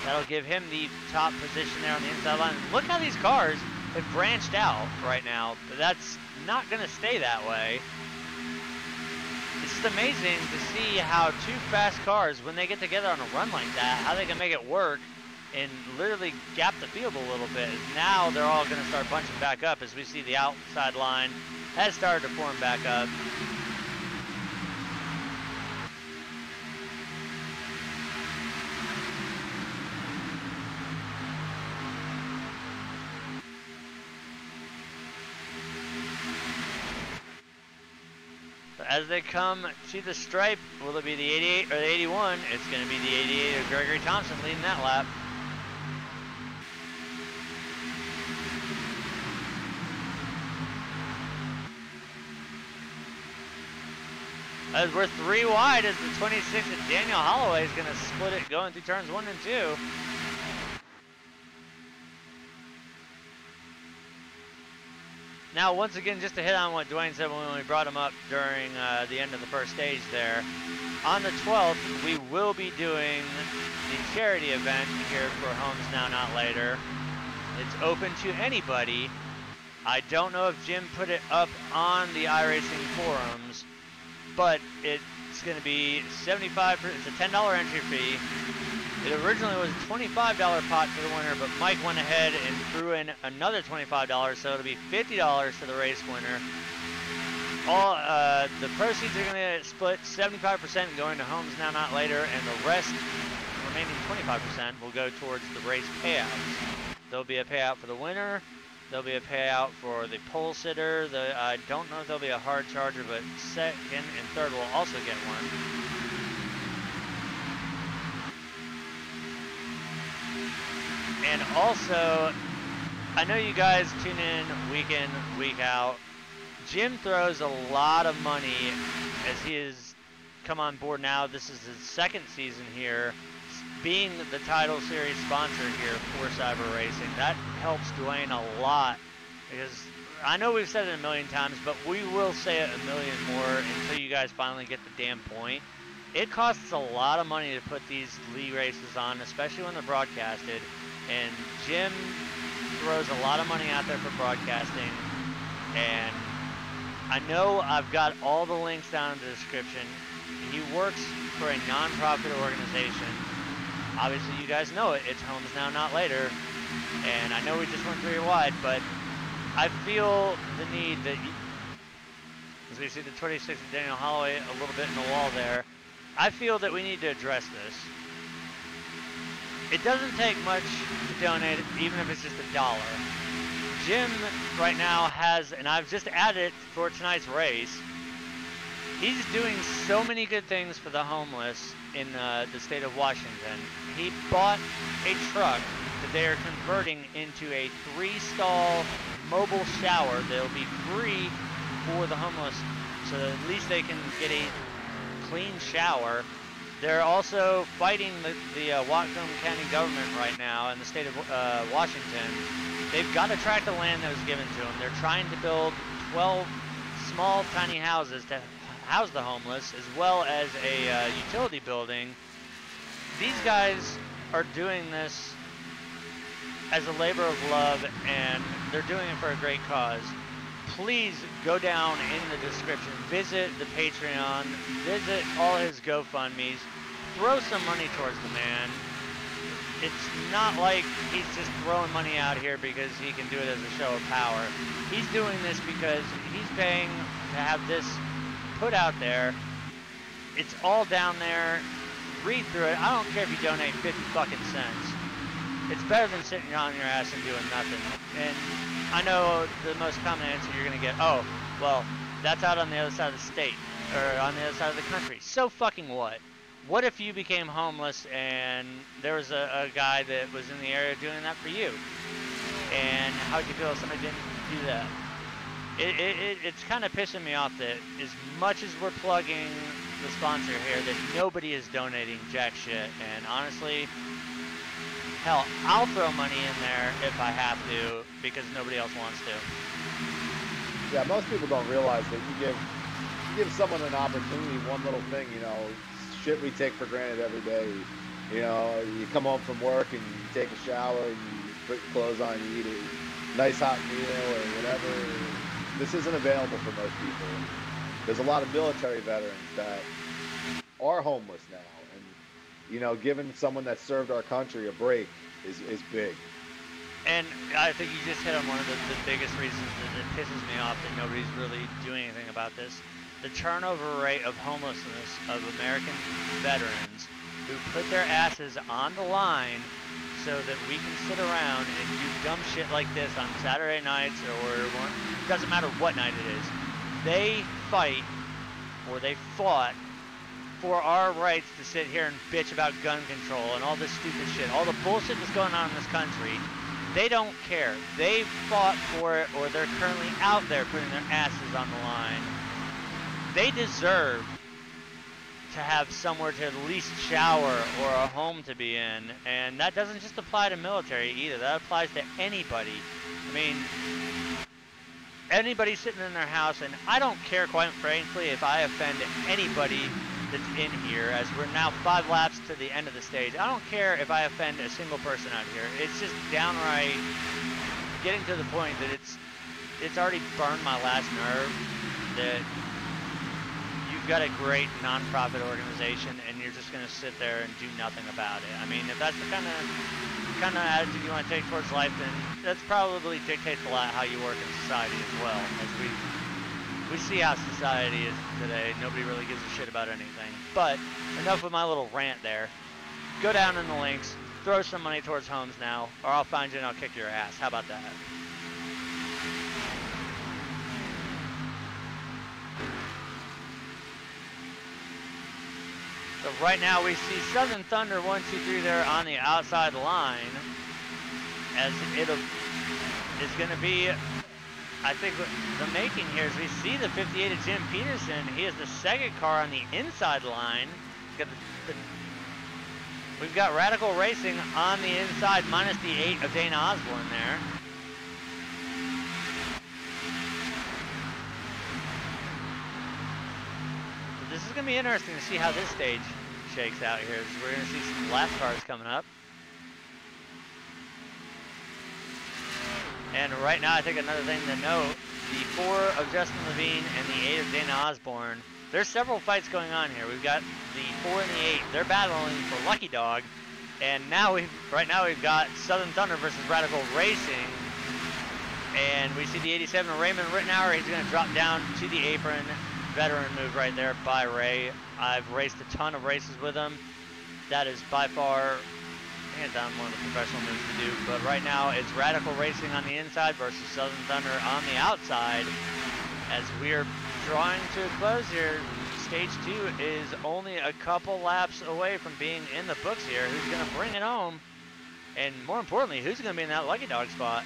Speaker 1: That'll give him the top position there on the inside line. Look how these cars have branched out right now, but that's not going to stay that way. It's just amazing to see how 2 fast cars, when they get together on a run like that, how they can make it work and literally gap the field a little bit. Now they're all going to start bunching back up as we see the outside line has started to form back up. As they come to the stripe, will it be the 88 or the 81? It's going to be the 88 of Gregory Thompson leading that lap. As we're 3 wide, as the 26 of Daniel Holloway is going to split it going through turns 1 and 2. Now, once again, just to hit on what Dwayne said when we brought him up during the end of the first stage there, on the 12th, we will be doing the charity event here for Homes Now Not Later. It's open to anybody. I don't know if Jim put it up on the iRacing forums, but it's going to be it's a $10 entry fee. It originally was a $25 pot for the winner, but Mike went ahead and threw in another $25, so it'll be $50 to the race winner. All the proceeds are going to split 75% going to Homes Now Not Later, and the rest, the remaining 25%, will go towards the race payouts. There'll be a payout for the winner. There'll be a payout for the pole sitter. I don't know if there'll be a hard charger, but second and third will also get one. And also, I know you guys tune in week in, week out. Jim throws a lot of money as he has come on board now. This is his 2nd season here, being the title series sponsor here for Cyber Racing. That helps Dwayne a lot, because I know we've said it a million times, but we will say it a million more until you guys finally get the damn point. It costs a lot of money to put these league races on, especially when they're broadcasted. And Jim throws a lot of money out there for broadcasting. And I know I've got all the links down in the description. He works for a non-profit organization. Obviously, you guys know it. It's Homes Now Not Later. And I know we just went 3 wide, but I feel the need that, as we see the 26 of Daniel Holloway a little bit in the wall there, I feel that we need to address this. It doesn't take much to donate, even if it's just $1. Jim right now has, and I've just added it for tonight's race, he's doing so many good things for the homeless in the state of Washington. He bought a truck that they are converting into a 3-stall mobile shower that'll be free for the homeless, so that at least they can get a clean shower. They're also fighting the Whatcom County government right now in the state of Washington. They've got a tract of land that was given to them. They're trying to build 12 small, tiny houses to house the homeless, as well as a utility building. These guys are doing this as a labor of love, and they're doing it for a great cause. Please go down in the description, visit the Patreon, visit all his GoFundMes, throw some money towards the man. It's not like he's just throwing money out here because he can do it as a show of power. He's doing this because he's paying to have this put out there. It's all down there. Read through it. I don't care if you donate 50 fucking cents. It's better than sitting on your ass and doing nothing. And I know the most common answer you're going to get, oh, well, that's out on the other side of the state, or on the other side of the country. So fucking what? What if you became homeless and there was a guy that was in the area doing that for you? And how'd you feel if somebody didn't do that? It's kind of pissing me off that as much as we're plugging the sponsor here, that nobody is donating jack shit. And honestly, hell, I'll throw money in there if I have to, because nobody else wants to.
Speaker 2: Yeah, most people don't realize that you give someone an opportunity, one little thing, you know, shit we take for granted every day. You know, you come home from work and you take a shower and you put your clothes on, you eat a nice hot meal or whatever. This isn't available for most people. There's a lot of military veterans that are homeless now, and you know, giving someone that served our country a break is big. And
Speaker 1: I think you just hit on one of the biggest reasons that pisses me off that nobody's really doing anything about this. The turnover rate of homelessness of American veterans who put their asses on the line so that we can sit around and do dumb shit like this on Saturday nights, or it doesn't matter what night it is. They fight, or they fought, for our rights to sit here and bitch about gun control and all this stupid shit, all the bullshit that's going on in this country. They don't care. They fought for it, or they're currently out there putting their asses on the line. They deserve to have somewhere to at least shower or a home to be in, and that doesn't just apply to military either. That applies to anybody. I mean, anybody sitting in their house, and I don't care, quite frankly, if I offend anybody that's in here, as we're now 5 laps to the end of the stage. I don't care if I offend a single person out here. It's just downright getting to the point that it's already burned my last nerve that you've got a great nonprofit organization and you're just going to sit there and do nothing about it. I mean, if that's the kind of attitude you want to take towards life, then that's probably dictates a lot how you work in society as well. As we see how society is today, nobody really gives a shit about anything. But enough with my little rant there. Go down in the links, throw some money towards homes now, or I'll find you and I'll kick your ass. How about that? So right now we see Southern Thunder 1, 2, 3 there on the outside line, as it's going to be, I think the making here is we see the 58 of Jim Peterson. He is the second car on the inside line. We've got Radical Racing on the inside, minus the 8 of Dana Osborne there. This is going to be interesting to see how this stage shakes out here. We're going to see some lap cars coming up. And right now, I think another thing to note, the 4 of Justin Levine and the 8 of Dana Osborne, there's several fights going on here. We've got the 4 and the 8. They're battling for Lucky Dog. And now right now we've got Southern Thunder versus Radical Racing. And we see the 87 of Raymond Rittenauer. He's going to drop down to the apron. Veteran move right there by Ray. I've raced a ton of races with him. That is by far, hands down, one of the professional moves to do. But right now it's Radical Racing on the inside versus Southern Thunder on the outside. As we're drawing to a close here, Stage 2 is only a couple laps away from being in the books here. Who's going to bring it home? And more importantly, who's going to be in that lucky dog spot?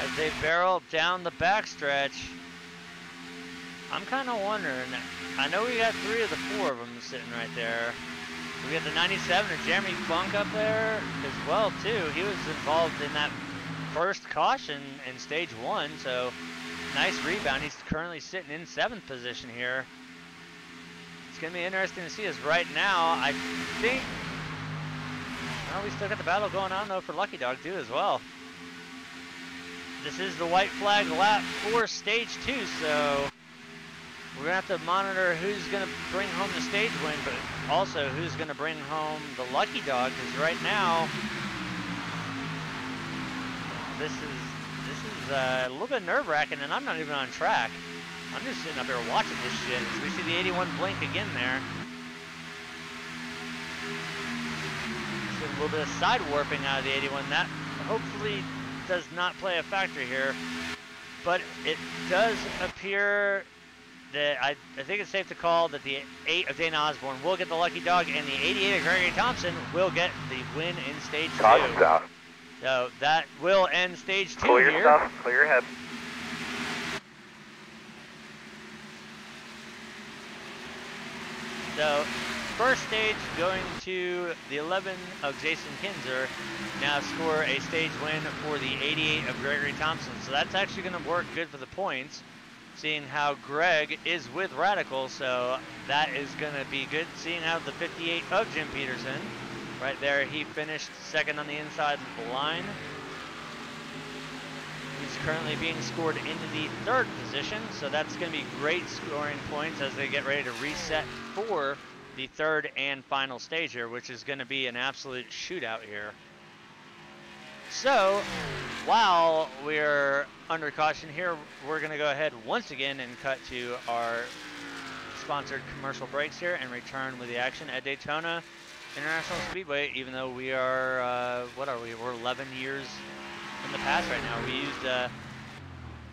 Speaker 1: As they barrel down the backstretch, I'm kind of wondering. I know we got 3 of the 4 of them sitting right there. We got the 97 of Jeremy Funk up there as well too. He was involved in that first caution in stage 1, so nice rebound. He's currently sitting in 7th position here. It's gonna be interesting to see as right now. I think, well, we still got the battle going on though for Lucky Dog too as well. This is the white flag lap for stage 2, so we're gonna have to monitor who's gonna bring home the stage win, but also who's gonna bring home the lucky dog. Because right now, this is a little bit nerve-wracking, and I'm not even on track. I'm just sitting up here watching this shit. As we see the 81 blink again there. See a little bit of side warping out of the 81. That hopefully does not play a factor here, but it does appear that I think it's safe to call that the 8 of Dana Osborne will get the lucky dog, and the 88 of Gregory Thompson will get the win in stage 2.
Speaker 3: Caution stop.
Speaker 1: So that will end stage 2
Speaker 3: Clear
Speaker 1: here.
Speaker 3: stuff. Clear your head.
Speaker 1: So first stage going to the 11 of Jason Kinzer. Now score a stage win for the 88 of Gregory Thompson. So that's actually going to work good for the points, seeing how Greg is with Radical. So that is going to be good. Seeing how the 58 of Jim Peterson, right there, he finished second on the inside line. He's currently being scored into the 3rd position. So that's going to be great scoring points as they get ready to reset for the 3rd and final stage here, which is going to be an absolute shootout here. So, while we're under caution here, we're going to go ahead once again and cut to our sponsored commercial breaks here and return with the action at Daytona International Speedway, even though we are, what are we? We're 11 years in the past right now. We used a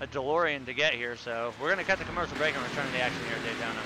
Speaker 1: DeLorean to get here, so we're going to cut the commercial break and return to the action here at Daytona.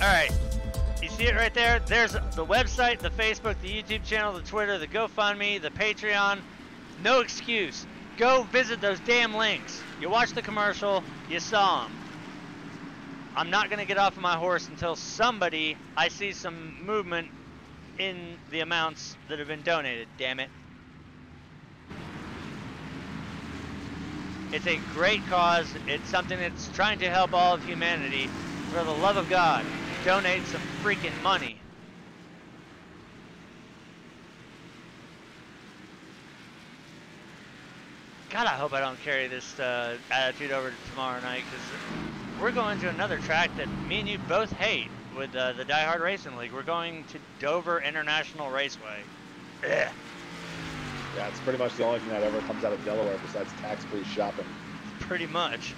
Speaker 1: All right, you see it right there? There's the website, the Facebook, the YouTube channel, the Twitter, the GoFundMe, the Patreon. No excuse. Go visit those damn links. You watched the commercial, you saw them. I'm not gonna get off of my horse until I see some movement in the amounts that have been donated, damn it. It's a great cause. It's something that's trying to help all of humanity. For the love of God, donate some freaking money. God, I hope I don't carry this attitude over to tomorrow night, because we're going to another track that me and you both hate with the Die Hard Racing League. We're going to Dover International Raceway. Ugh.
Speaker 2: Yeah, it's pretty much the only thing that ever comes out of Delaware besides tax-free shopping.
Speaker 1: Pretty much.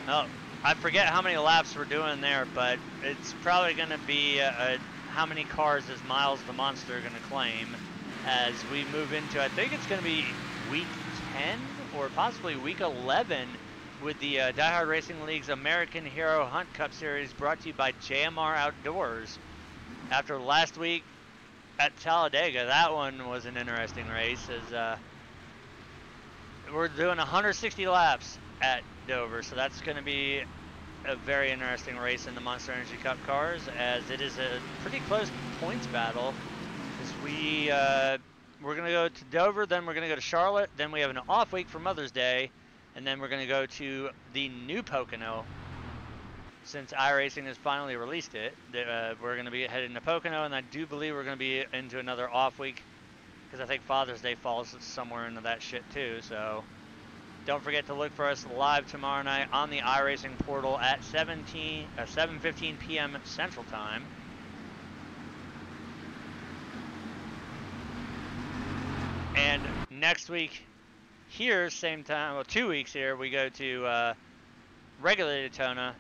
Speaker 1: Oh, I forget how many laps we're doing there, but it's probably going to be how many cars is Miles the Monster going to claim as we move into, I think it's going to be week 10 or possibly week 11 with the Die Hard Racing League's American Hero Hunt Cup Series, brought to you by JMR Outdoors. After last week at Talladega, that one was an interesting race, as we're doing 160 laps at Dover, so that's going to be a very interesting race in the Monster Energy Cup cars, as it is a pretty close points battle. Because we're going to go to Dover, then we're going to go to Charlotte, then we have an off week for Mother's Day, and then we're going to go to the new Pocono. Since iRacing has finally released it, we're going to be heading to Pocono, and I do believe we're going to be into another off week, because I think Father's Day falls somewhere into that shit too. So don't forget to look for us live tomorrow night on the iRacing portal at 7:15 p.m. Central Time. And next week here, same time, well, 2 weeks here, we go to regular Daytona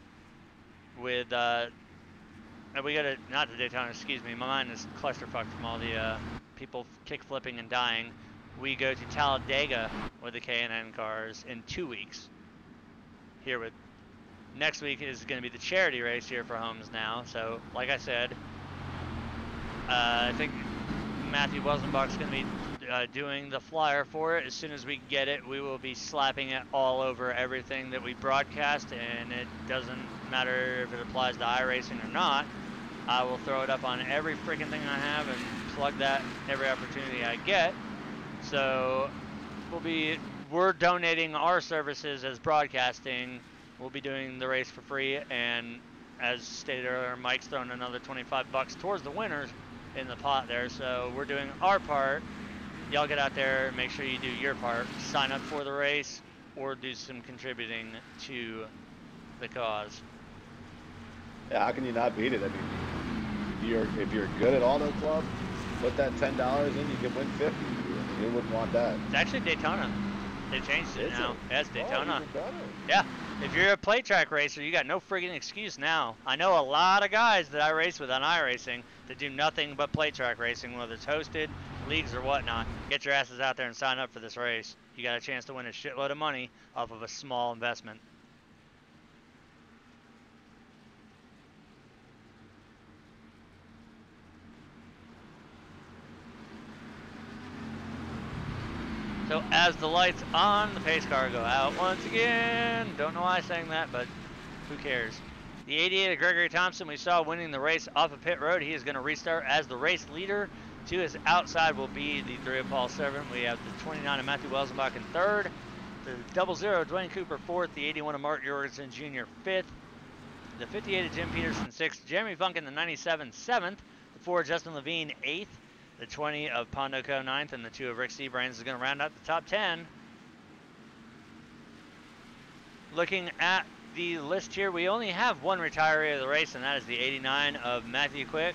Speaker 1: with, we go to, not to Daytona, excuse me, my mind is clusterfucked from all the people kick flipping and dying. We go to Talladega with the K&N cars in 2 weeks. Here with, next week is going to be the charity race here for Homes Now. So, like I said, I think Matthew Welsenbach's going to be doing the flyer for it. As soon as we get it, we will be slapping it all over everything that we broadcast, and it doesn't matter if it applies to iRacing or not. I will throw it up on every freaking thing I have and plug that every opportunity I get. So we're donating our services as broadcasting. We'll be doing the race for free, and as stated earlier, Mike's throwing another $25 towards the winners in the pot there. So we're doing our part. Y'all get out there, make sure you do your part. Sign up for the race or do some contributing to the cause.
Speaker 2: Yeah, how can you not beat it? I mean, if you're good at Auto Club, put that $10 in, you can win 50. You wouldn't want that.
Speaker 1: It's actually Daytona. They changed it now. Yeah, it's Daytona.
Speaker 2: Oh, even better.
Speaker 1: Yeah. If you're a play track racer, you got no friggin' excuse now. I know a lot of guys that I race with on iRacing that do nothing but play track racing, whether it's hosted, leagues, or whatnot. Get your asses out there and sign up for this race. You got a chance to win a shitload of money off of a small investment. So as the lights on the pace car go out once again, don't know why I sang that, but who cares. The 88 of Gregory Thompson we saw winning the race off of pit road. He is going to restart as the race leader. To his outside will be the 3 of Paul Servant. We have the 29 of Matthew Welsenbach in third. The 00 of Dwayne Cooper fourth. The 81 of Mark Jorgensen Jr. fifth. The 58 of Jim Peterson sixth. Jeremy Funkin the 97 seventh. The 4 of Justin Levine eighth. The 20 of Pondo Co. 9th, and the 2 of Rick Seabrains is going to round out the top 10. Looking at the list here, we only have one retiree of the race, and that is the 89 of Matthew Quick.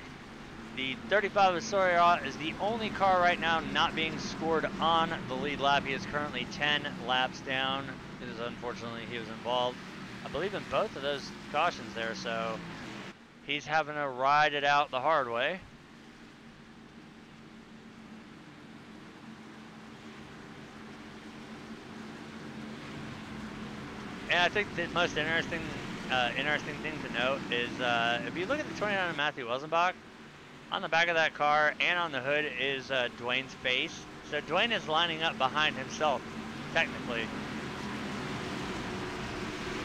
Speaker 1: The 35 of Sawyer is the only car right now not being scored on the lead lap. He is currently 10 laps down. It is unfortunately he was involved, I believe, in both of those cautions there, so he's having to ride it out the hard way. And I think the most interesting thing to note is if you look at the 29 of Matthew Welsenbach, on the back of that car and on the hood is Dwayne's face. So Dwayne is lining up behind himself, technically.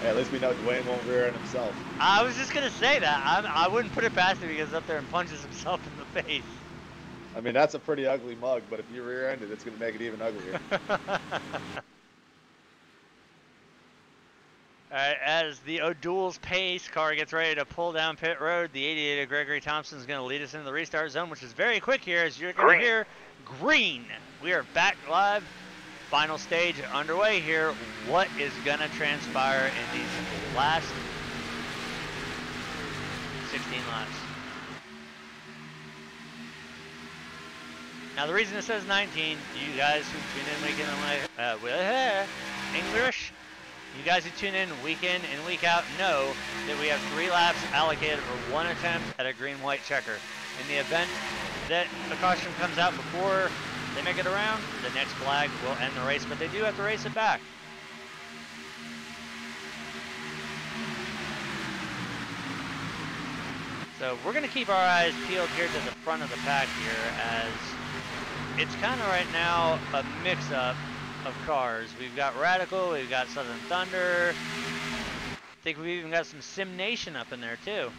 Speaker 2: Hey, at least we know Dwayne won't rear end himself.
Speaker 1: I was just going to say that. I wouldn't put it past him. He goes up there and punches himself in the face.
Speaker 2: I mean, that's a pretty ugly mug, but if you rear end it, it's going to make it even uglier.
Speaker 1: Alright, as the O'Doul's pace car gets ready to pull down pit road, the 88 of Gregory Thompson is going to lead us into the restart zone, which is very quick here, as you're going to hear green. We are back live final stage underway here. What is going to transpire in these last 16 laps? Now the reason it says 19, you guys who tune in week in and English, you guys who tune in week in and week out know that we have 3 laps allocated for 1 attempt at a green-white checker. In the event that a caution comes out before they make it around, the next flag will end the race, but they do have to race it back. So we're going to keep our eyes peeled here to the front of the pack here, as it's kind of right now a mix-up of cars. We've got Radical, we've got Southern Thunder. I think we've even got some Sim Nation up in there too.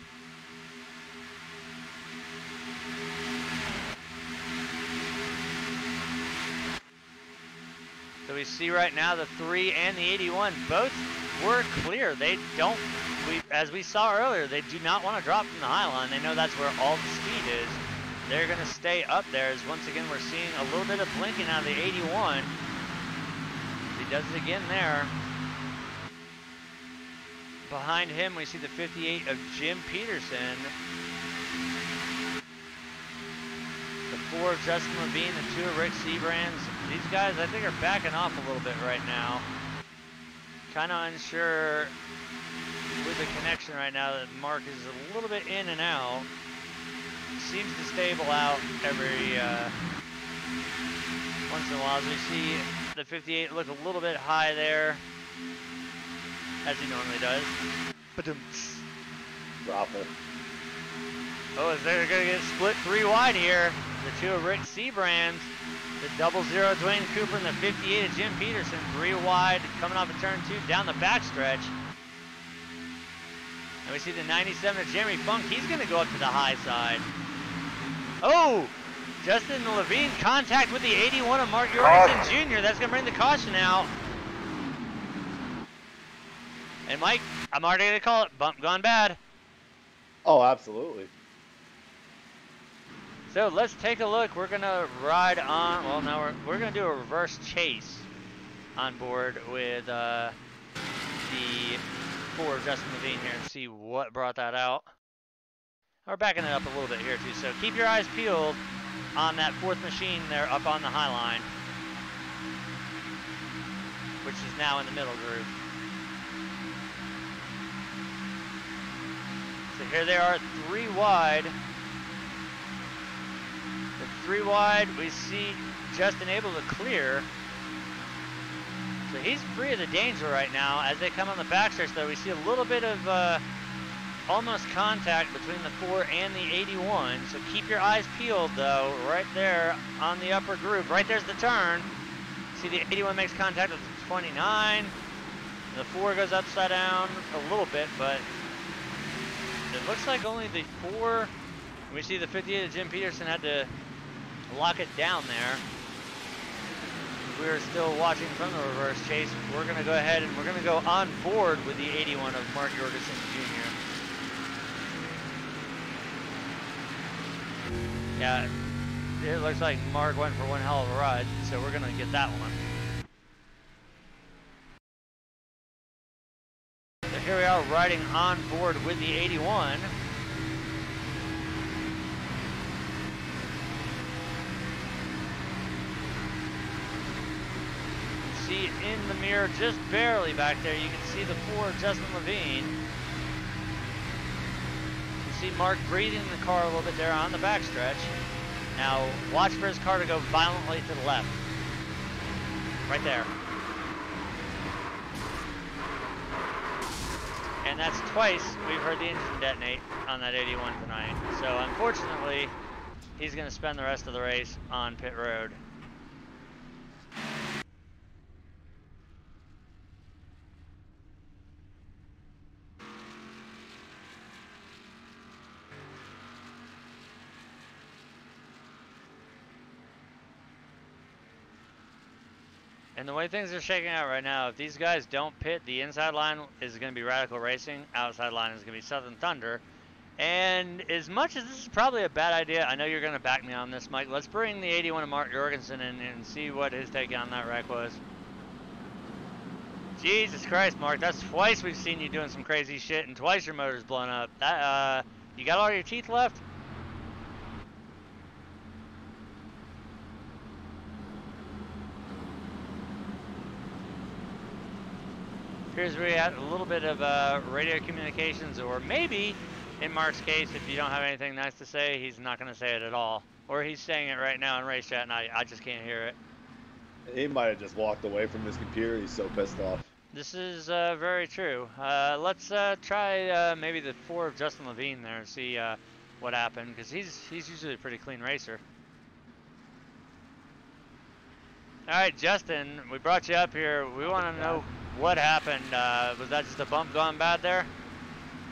Speaker 1: So we see right now the 3 and the 81 both were clear. They don't, as we saw earlier, they do not want to drop from the high line. They know that's where all the speed is. They're going to stay up there, as once again we're seeing a little bit of blinking out of the 81. He does it again there. Behind him we see the 58 of Jim Peterson. The 4 of Justin Levine, the 2 of Rick Seabrands. These guys, I think, are backing off a little bit right now. Kind of unsure with the connection right now that Mark is a little bit in and out. Seems to stable out every once in a while, as we see the 58 look a little bit high there, as he normally does.
Speaker 2: Raffle.
Speaker 1: Oh, is they're going to get split 3 wide here. The 2 of Rick Seabrands, the 00 Dwayne Cooper, and the 58 of Jim Peterson. 3 wide coming off of turn 2 down the backstretch. And we see the 97 of Jeremy Funk. He's going to go up to the high side. Oh! Justin Levine contact with the 81 of Mark Jorgensen Jr. That's going to bring the caution out. And Mike, I'm already going to call it. Bump gone bad.
Speaker 2: Oh, absolutely.
Speaker 1: So let's take a look. We're going to ride on, well, now we're going to do a reverse chase on board with the 4 of Justin Levine here and see what brought that out. We're backing it up a little bit here too, so keep your eyes peeled on that 4th machine there up on the high line, which is now in the middle group. So here they are, 3 wide. The 3 wide, we see Justin able to clear. So he's free of the danger right now. As they come on the backstretch though, we see a little bit of almost contact between the 4 and the 81. So keep your eyes peeled though, right there on the upper group. Right there's the turn. See the 81 makes contact with the 29. The 4 goes upside down a little bit, but it looks like only the 4, we see the 58 of Jim Peterson had to lock it down there. We are still watching from the reverse chase. We're going to go ahead and we're going to go on board with the 81 of Mark Jorgensen Jr. Yeah, it looks like Mark went for one hell of a ride, so we're going to get that one. So here we are riding on board with the 81. See in the mirror just barely back there, you can see the 4 Justin Levine. You see Mark breathing in the car a little bit there on the backstretch. Now watch for his car to go violently to the left. Right there. And that's twice we've heard the engine detonate on that 81 tonight. So unfortunately, he's going to spend the rest of the race on pit road. And the way things are shaking out right now, if these guys don't pit, the inside line is going to be Radical Racing, outside line is going to be Southern Thunder, And as much as this is probably a bad idea, I know you're going to back me on this, Mike. Let's bring the 81 of Mark Jorgensen in and see what his take on that wreck was. Jesus Christ, Mark, that's twice we've seen you doing some crazy shit, and twice your motor's blown up. That, you got all your teeth left? Appears we had a little bit of radio communications, or maybe, in Mark's case, if you don't have anything nice to say, he's not going to say it at all. Or he's saying it right now in race chat, and I just can't hear it.
Speaker 2: He might have just walked away from his computer. He's so pissed off.
Speaker 1: This is very true. Let's try maybe the 4 of Justin Levine there and see what happened, because he's usually a pretty clean racer. All right, Justin, we brought you up here. We want to know what happened. Was that just a bump gone bad there?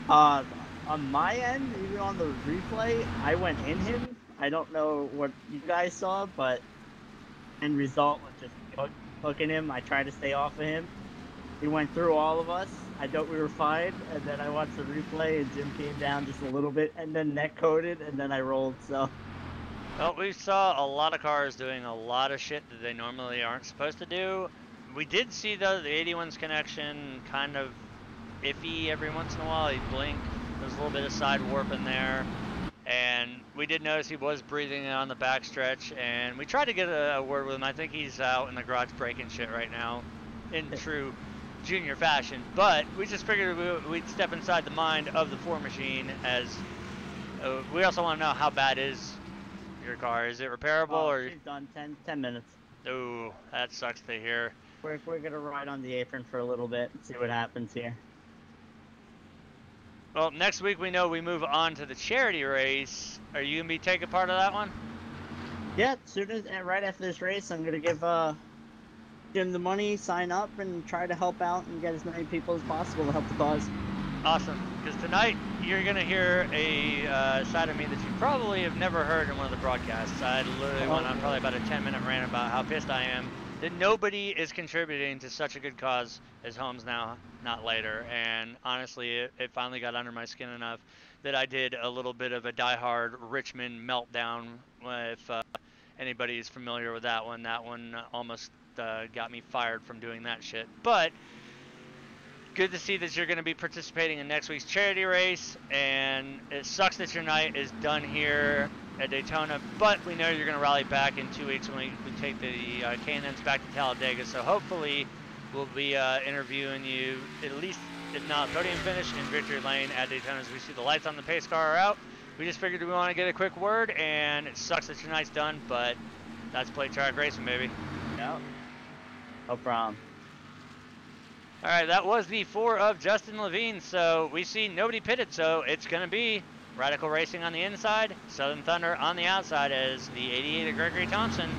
Speaker 5: On my end, even on the replay, I went in him. I don't know what you guys saw, but end result was just hooking him. I tried to stay off of him. He went through all of us. I thought we were fine, and then I watched the replay, and Jim came down just a little bit, and then neck coated, and then I rolled. So.
Speaker 1: Well, we saw a lot of cars doing a lot of shit that they normally aren't supposed to do. We did see, though, the 81's connection kind of iffy every once in a while. He'd blink. There was a little bit of side warp in there. And we did notice he was breathing on the backstretch. And we tried to get a word with him. I think he's out in the garage breaking shit right now in true junior fashion. But we just figured we'd step inside the mind of the 4 machine, as we also want to know how bad is your car. Is it repairable? Or
Speaker 5: She's done 10 minutes.
Speaker 1: Ooh, that sucks to hear.
Speaker 5: We're going to ride on the apron for a little bit and see what happens here.
Speaker 1: Well, next week we know we move on to the charity race. Are you going to be taking part of that one?
Speaker 5: Yeah, right after this race, I'm going to give Jim the money, sign up, and try to help out and get as many people as possible to help the cause.
Speaker 1: Awesome, because tonight you're going to hear a side of me that you probably have never heard in one of the broadcasts. I literally went on probably about a 10-minute rant about how pissed I am that nobody is contributing to such a good cause as Homes Now, Not Later. And honestly, it finally got under my skin enough that I did a little bit of a diehard Richmond meltdown. If anybody is familiar with that one almost got me fired from doing that shit. But good to see that you're going to be participating in next week's charity race, and it sucks that your night is done here at Daytona, but we know you're going to rally back in 2 weeks when we take the K&Ns back to Talladega, so hopefully we'll be interviewing you, at least, if not podium finish, in victory lane at Daytona as we see the lights on the pace car are out. We just figured we want to get a quick word, and it sucks that your night's done, but that's plate track racing, baby.
Speaker 5: Yep. No problem.
Speaker 1: All right, that was the 4 of Justin Levine. So we see nobody pitted, so it's going to be Radical Racing on the inside, Southern Thunder on the outside, as the 88 of Gregory Thompson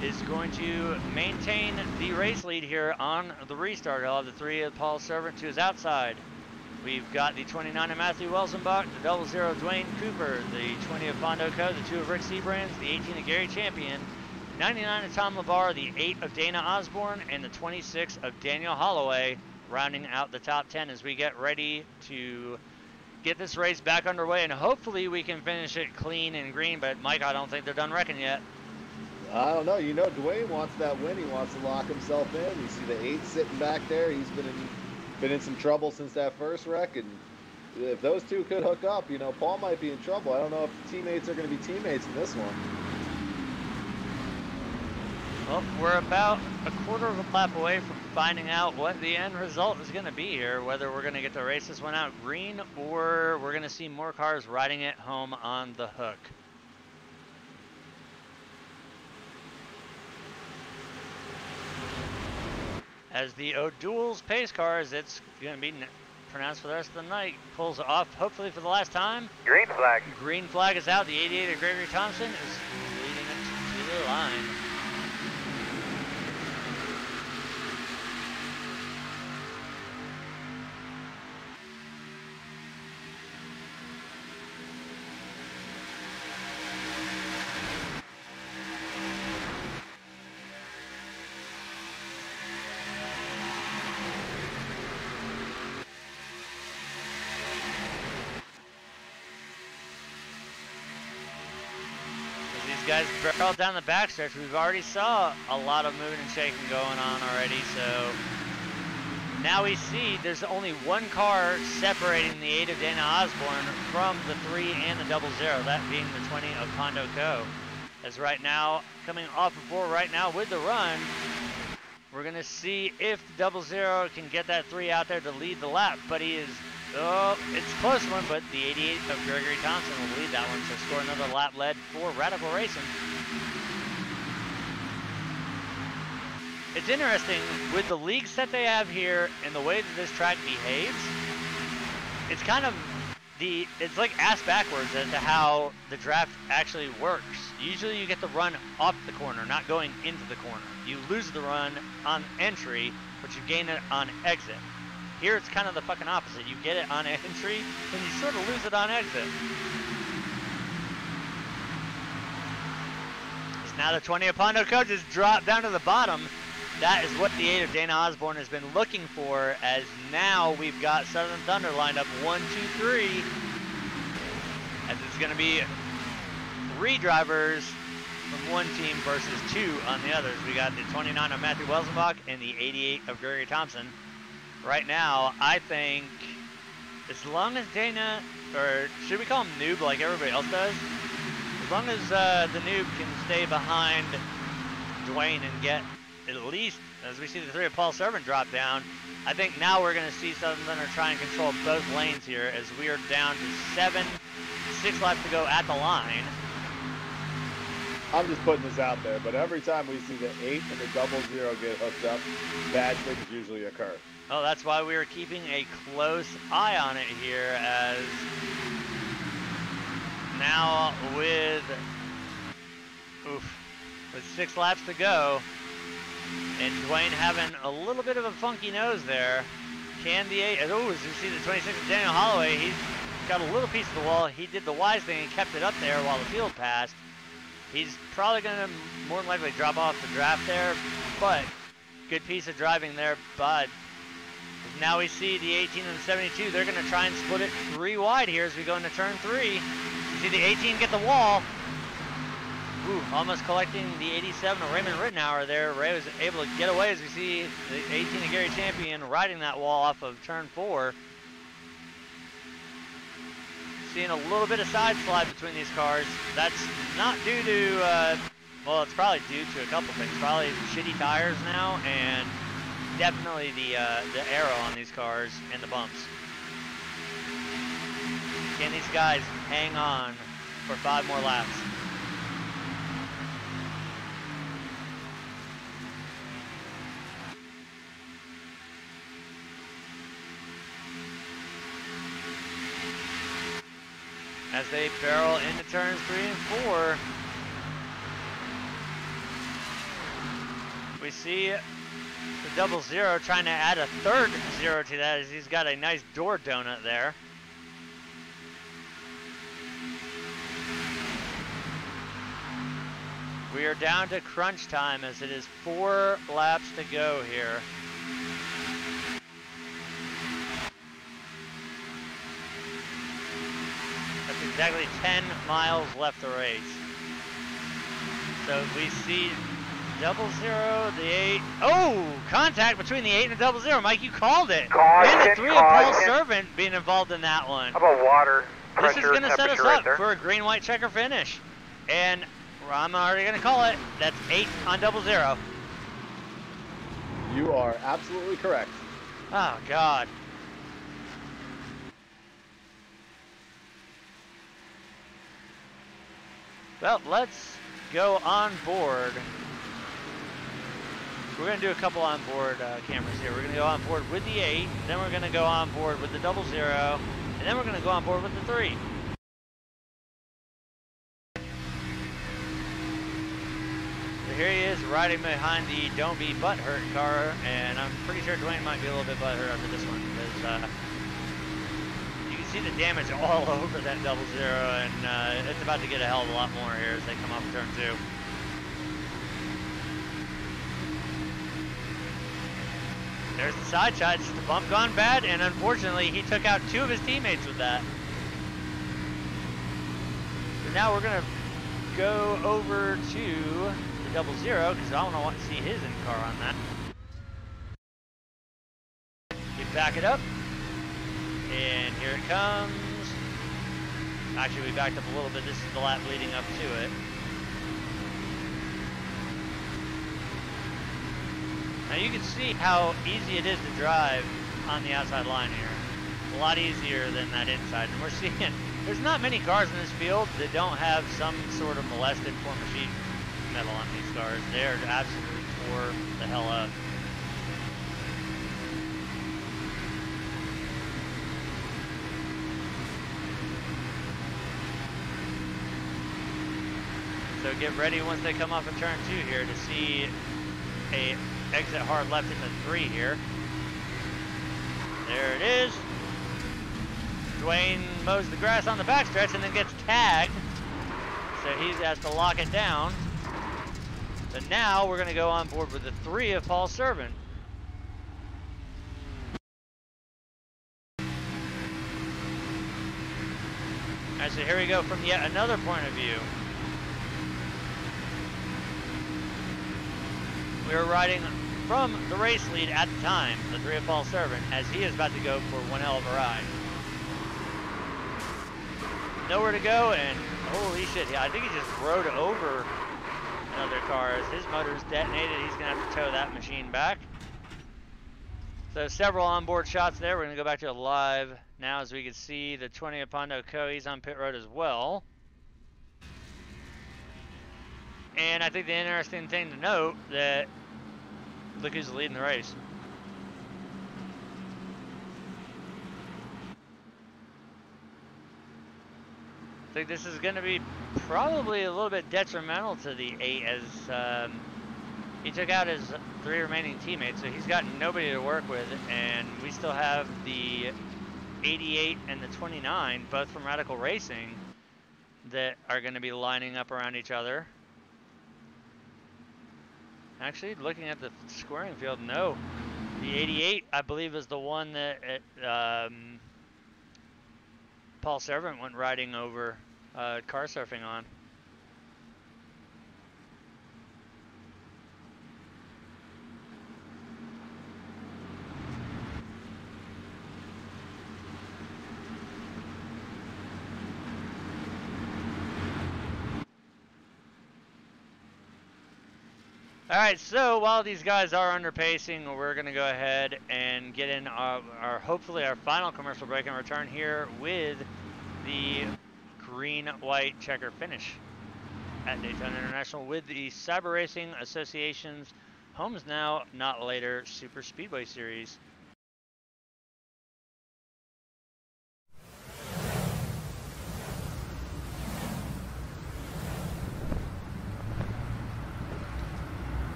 Speaker 1: is going to maintain the race lead here on the restart. He'll have the 3 of Paul Servant to his outside. We've got the 29 of Matthew Welsenbach, the 00 of Dwayne Cooper, the 20 of Fondo Co., the 2 of Rick Sebrands, the 18 of Gary Champion, 99 of Tom LeVar, the 8 of Dana Osborne, and the 26 of Daniel Holloway, rounding out the top 10 as we get ready to get this race back underway, and hopefully we can finish it clean and green. But Mike, I don't think they're done wrecking yet.
Speaker 2: I don't know. You know, Dwayne wants that win. He wants to lock himself in. You see the 8 sitting back there. He's been in some trouble since that first wreck, and if those two could hook up, you know, Paul might be in trouble. I don't know if teammates are going to be teammates in this one.
Speaker 1: Well, we're about a quarter of a lap away from finding out what the end result is going to be here, whether we're going to get to race this one out green or we're going to see more cars riding it home on the hook. As the O'Doul's pace cars, it's going to be pronounced for the rest of the night, pulls off hopefully for the last time.
Speaker 3: Green flag.
Speaker 1: Green flag is out. The 88 of Gregory Thompson is leading it to the line. these guys barrel down the backstretch. We've already saw a lot of moving and shaking going on already, so now we see there's only one car separating the 8 of Dana Osborne from the 3 and the 00, that being the 20 of Pondo Co. As right now, coming off of 4 right now with the run, we're going to see if the 00 can get that 3 out there to lead the lap, but he is, oh, it's a close one, but the 88 of Gregory Thompson will lead that one, so score another lap led for Radical Racing. It's interesting, with the league set they have here and the way that this track behaves, it's kind of it's like ass backwards as to how the draft actually works. Usually you get the run off the corner, not going into the corner. You lose the run on entry, but you gain it on exit. Here it's kind of the fucking opposite. You get it on entry, and you sort of lose it on exit. So now the 20 of Pondo Co just dropped down to the bottom. That is what the 8 of Dana Osborne has been looking for, as now we've got Southern Thunder lined up 1, 2, 3. As it's going to be 3 drivers from one team versus 2 on the others. We got the 29 of Matthew Welsenbach and the 88 of Gregory Thompson. Right now, I think as long as Dana, or should we call him Noob like everybody else does? As long as the Noob can stay behind Dwayne and get at least, as we see the 3 of Paul Servant drop down, I think now we're going to see Southern Thunder try and control both lanes here, as we are down to 6 laps to go at the line.
Speaker 2: I'm just putting this out there, but every time we see the 8 and the 00 get hooked up, bad things usually occur.
Speaker 1: Oh, that's why we are keeping a close eye on it here, as now with 6 laps to go, and Dwayne having a little bit of a funky nose there. Can the 8, oh, as you see the 26 of Daniel Holloway, he's got a little piece of the wall. He did the wise thing and kept it up there while the field passed. He's probably going to more than likely drop off the draft there, but good piece of driving there, Bud. Now we see the 18 and the 72. They're going to try and split it 3 wide here as we go into turn 3. You see the 18 get the wall. Ooh, almost collecting the 87 of Raymond Rittenauer there. Ray was able to get away as we see the 18 of Gary Champion riding that wall off of turn 4. Seeing a little bit of side slide between these cars. That's not due to, well, it's probably due to a couple things. Probably shitty tires now, and definitely the aero on these cars and the bumps. Can these guys hang on for 5 more laps? As they barrel into turns 3 and 4, we see the 00 trying to add a 3rd 0 to that, as he's got a nice door donut there. We are down to crunch time, as it is 4 laps to go here. That's exactly 10 miles left to race. So we see 00, the 8. Oh, contact between the 8 and the 00. Mike, you called it.
Speaker 3: Caution,
Speaker 1: And the 3 of Paul Servant being involved in that one.
Speaker 3: How about water pressure,
Speaker 1: This is going to set us
Speaker 3: temperature
Speaker 1: up
Speaker 3: right
Speaker 1: for a green-white checker finish. And I'm already going to call it. That's 8 on 00.
Speaker 2: You are absolutely correct.
Speaker 1: Oh, God. Well, let's go on board. We're going to do a couple on board cameras here. We're going to go on board with the 8, then we're going to go on board with the 00, and then we're going to go on board with the 3. So here he is riding behind the Don't Be Butthurt car, and I'm pretty sure Dwayne might be a little bit butthurt after this one, because you can see the damage all over that 00, and it's about to get a hell of a lot more here as they come off turn 2. There's the side shot, just a bump gone bad, and unfortunately he took out 2 of his teammates with that. So now we're gonna go over to the 00 because I want to see his in-car on that. You back it up, and here it comes. Actually, we backed up a little bit. This is the lap leading up to it. Now you can see how easy it is to drive on the outside line here. A lot easier than that inside. And we're seeing there's not many cars in this field that don't have some sort of molested form of sheet metal on these cars. They're absolutely tore the hell up. So get ready once they come off of turn 2 here to see a exit hard left into 3 here. There it is. Dwayne mows the grass on the backstretch and then gets tagged. So he has to lock it down. So now we're going to go on board with the 3 of Paul Servant. Alright, so here we go from yet another point of view. We were riding from the race lead at the time, the 3 of Paul Servant, as he is about to go for one hell of a ride. Nowhere to go, and holy shit, I think he just rode over another car as his motor is detonated. He's going to have to tow that machine back. So several onboard shots there. We're going to go back to live now as we can see the 20 of Pondo Co. He's on pit road as well. And I think the interesting thing to note that look who's leading the race. I think this is going to be probably a little bit detrimental to the 8 as he took out his 3 remaining teammates, so he's got nobody to work with, and we still have the 88 and the 29, both from Radical Racing, that are going to be lining up around each other. Actually, looking at the scoring field, no. The 88, I believe, is the one that Paul Servant went riding over, car surfing on. Alright, so while these guys are under pacing, we're going to go ahead and get in hopefully our final commercial break and return here with the green-white checker finish at Daytona International with the Cyber Racing Association's Homes Now, Not Later Super Speedway Series.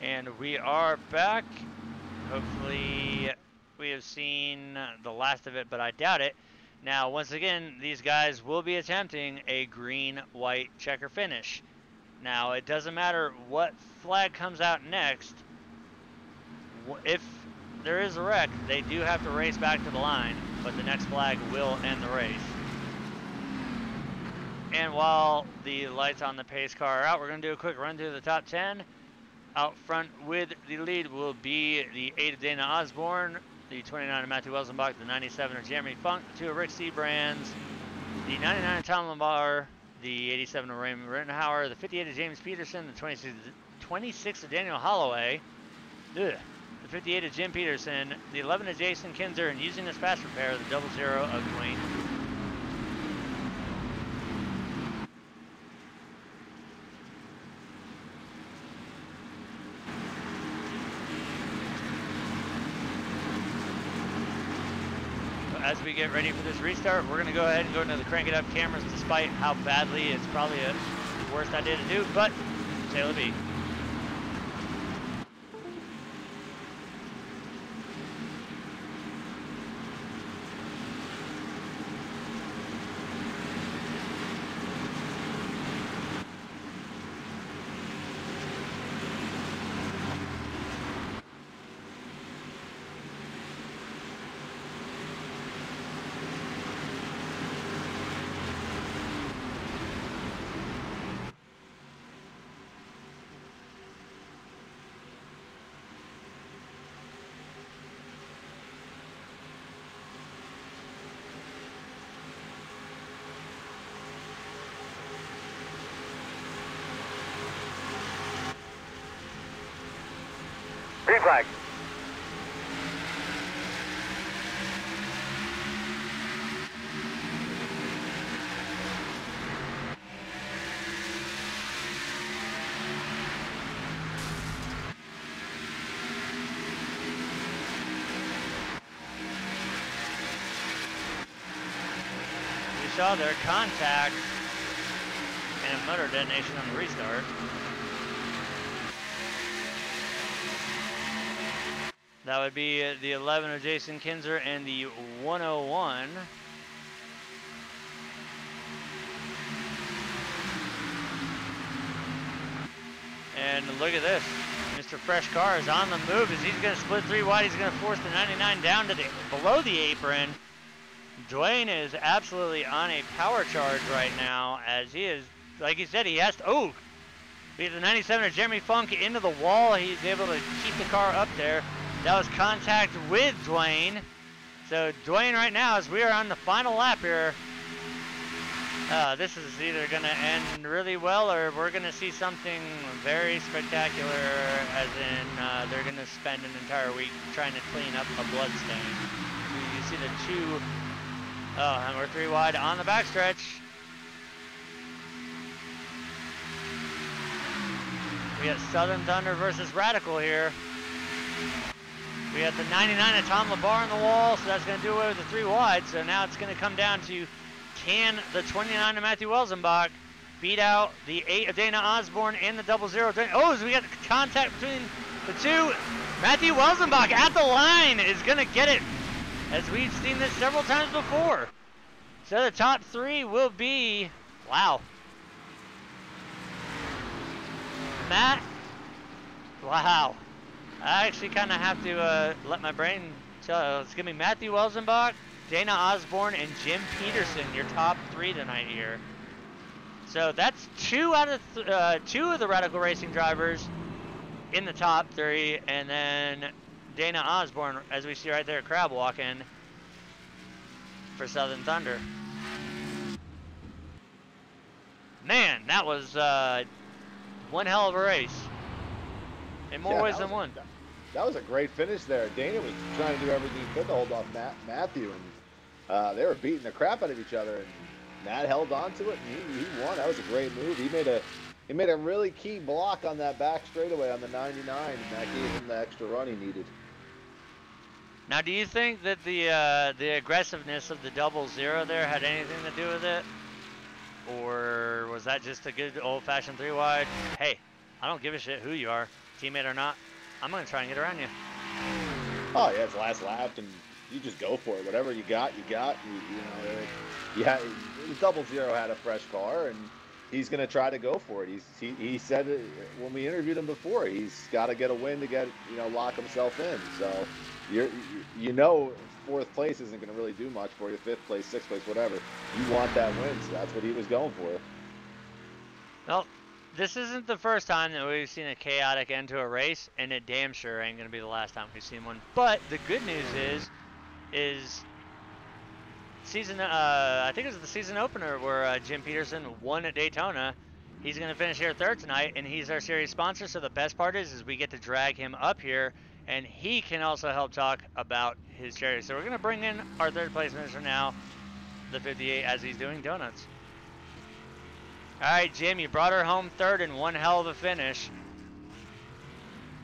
Speaker 1: And we are back. Hopefully we have seen the last of it, but I doubt it. Now, once again, these guys will be attempting a green-white checker finish. Now, it doesn't matter what flag comes out next. If there is a wreck, they do have to race back to the line, but the next flag will end the race. And while the lights on the pace car are out, we're going to do a quick run through the top 10. Out front with the lead will be the 8 of Dana Osborne, the 29 of Matthew Welsenbach, the 97 of Jeremy Funk, the 2 of Rick Seabrands, the 99 of Tom Lamar, the 87 of Raymond Rittenhauer, the 58 of James Peterson, the 26 of Daniel Holloway, the 58 of Jim Peterson, the 11 of Jason Kinzer, and using his fast repair, the 00 of Dwayne. As we get ready for this restart, we're going to go ahead and go into the crank it up cameras, despite how badly it's probably the worst idea to do, but Taylor B.
Speaker 3: Green flag.
Speaker 1: We saw their contact and a motor detonation on the restart. That would be the 11 of Jason Kinzer and the 101. And look at this. Mr. Fresh Car is on the move as he's going to split 3 wide. He's going to force the 99 down to the below the apron. Dwayne is absolutely on a power charge right now, as he is, like he said, he has to, beat the 97 of Jeremy Funk into the wall. He's able to keep the car up there. That was contact with Dwayne. So Dwayne right now, as we are on the final lap here, this is either going to end really well or we're going to see something very spectacular, as in they're going to spend an entire week trying to clean up a blood stain. You see the 2, and we're 3 wide on the backstretch. We got Southern Thunder versus Radical here. We got the 99 of Tom LeBar on the wall, so that's going to do away with the 3 wide. So now it's going to come down to, can the 29 of Matthew Welzenbach beat out the 8 of Dana Osborne and the 00? Oh, so we got contact between the 2. Matthew Welzenbach at the line is going to get it, as we've seen this several times before. So the top 3 will be, wow. Matt, wow. I actually kind of have to let my brain tell. It's going to be Matthew Welzenbach, Dana Osborne, and Jim Peterson, your top 3 tonight here. So that's 2 out of 2 of the Radical Racing drivers in the top 3, and then Dana Osborne, as we see right there, crab walking for Southern Thunder. Man, that was one hell of a race. In more ways than one.
Speaker 2: That was a great finish there. Dana was trying to do everything he could to hold off Matthew, and they were beating the crap out of each other, and Matt held on to it, and he won. That was a great move. He made a really key block on that back straightaway on the 99, and that gave him the extra run he needed.
Speaker 1: Now, do you think that the aggressiveness of the 00 there had anything to do with it? Or was that just a good old-fashioned 3 wide? Hey, I don't give a shit who you are, teammate or not. I'm going to try and get around you.
Speaker 2: Oh, yeah, it's last lap, and you just go for it. Whatever you got, you got. The 00 had a fresh car, and he's going to try to go for it. He said it when we interviewed him before. He's got to get a win to get, lock himself in. So, fourth place isn't going to really do much for you. Fifth place, sixth place, whatever. You want that win, so that's what he was going for.
Speaker 1: Well, this isn't the first time that we've seen a chaotic end to a race, and it damn sure ain't going to be the last time we've seen one. But the good news is season, I think it was the season opener where Jim Peterson won at Daytona. He's going to finish here third tonight, and he's our series sponsor. So the best part is we get to drag him up here and he can also help talk about his charity. So we're going to bring in our third place finisher now, the 58, as he's doing donuts. All right, Jim, you brought her home third in one hell of a finish.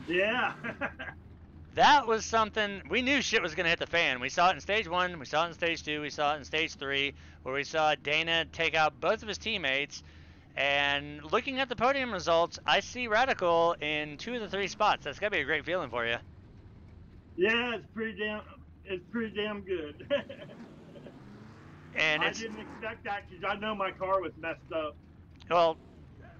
Speaker 6: Yeah.
Speaker 1: That was something, we knew shit was going to hit the fan. We saw it in stage 1, we saw it in stage 2, we saw it in stage 3, where we saw Dana take out both of his teammates. And looking at the podium results, I see Radical in 2 of the 3 spots. That's got to be a great feeling for you.
Speaker 6: Yeah, it's pretty damn good.
Speaker 1: And
Speaker 6: I didn't expect that because I know my car was messed up.
Speaker 1: Well,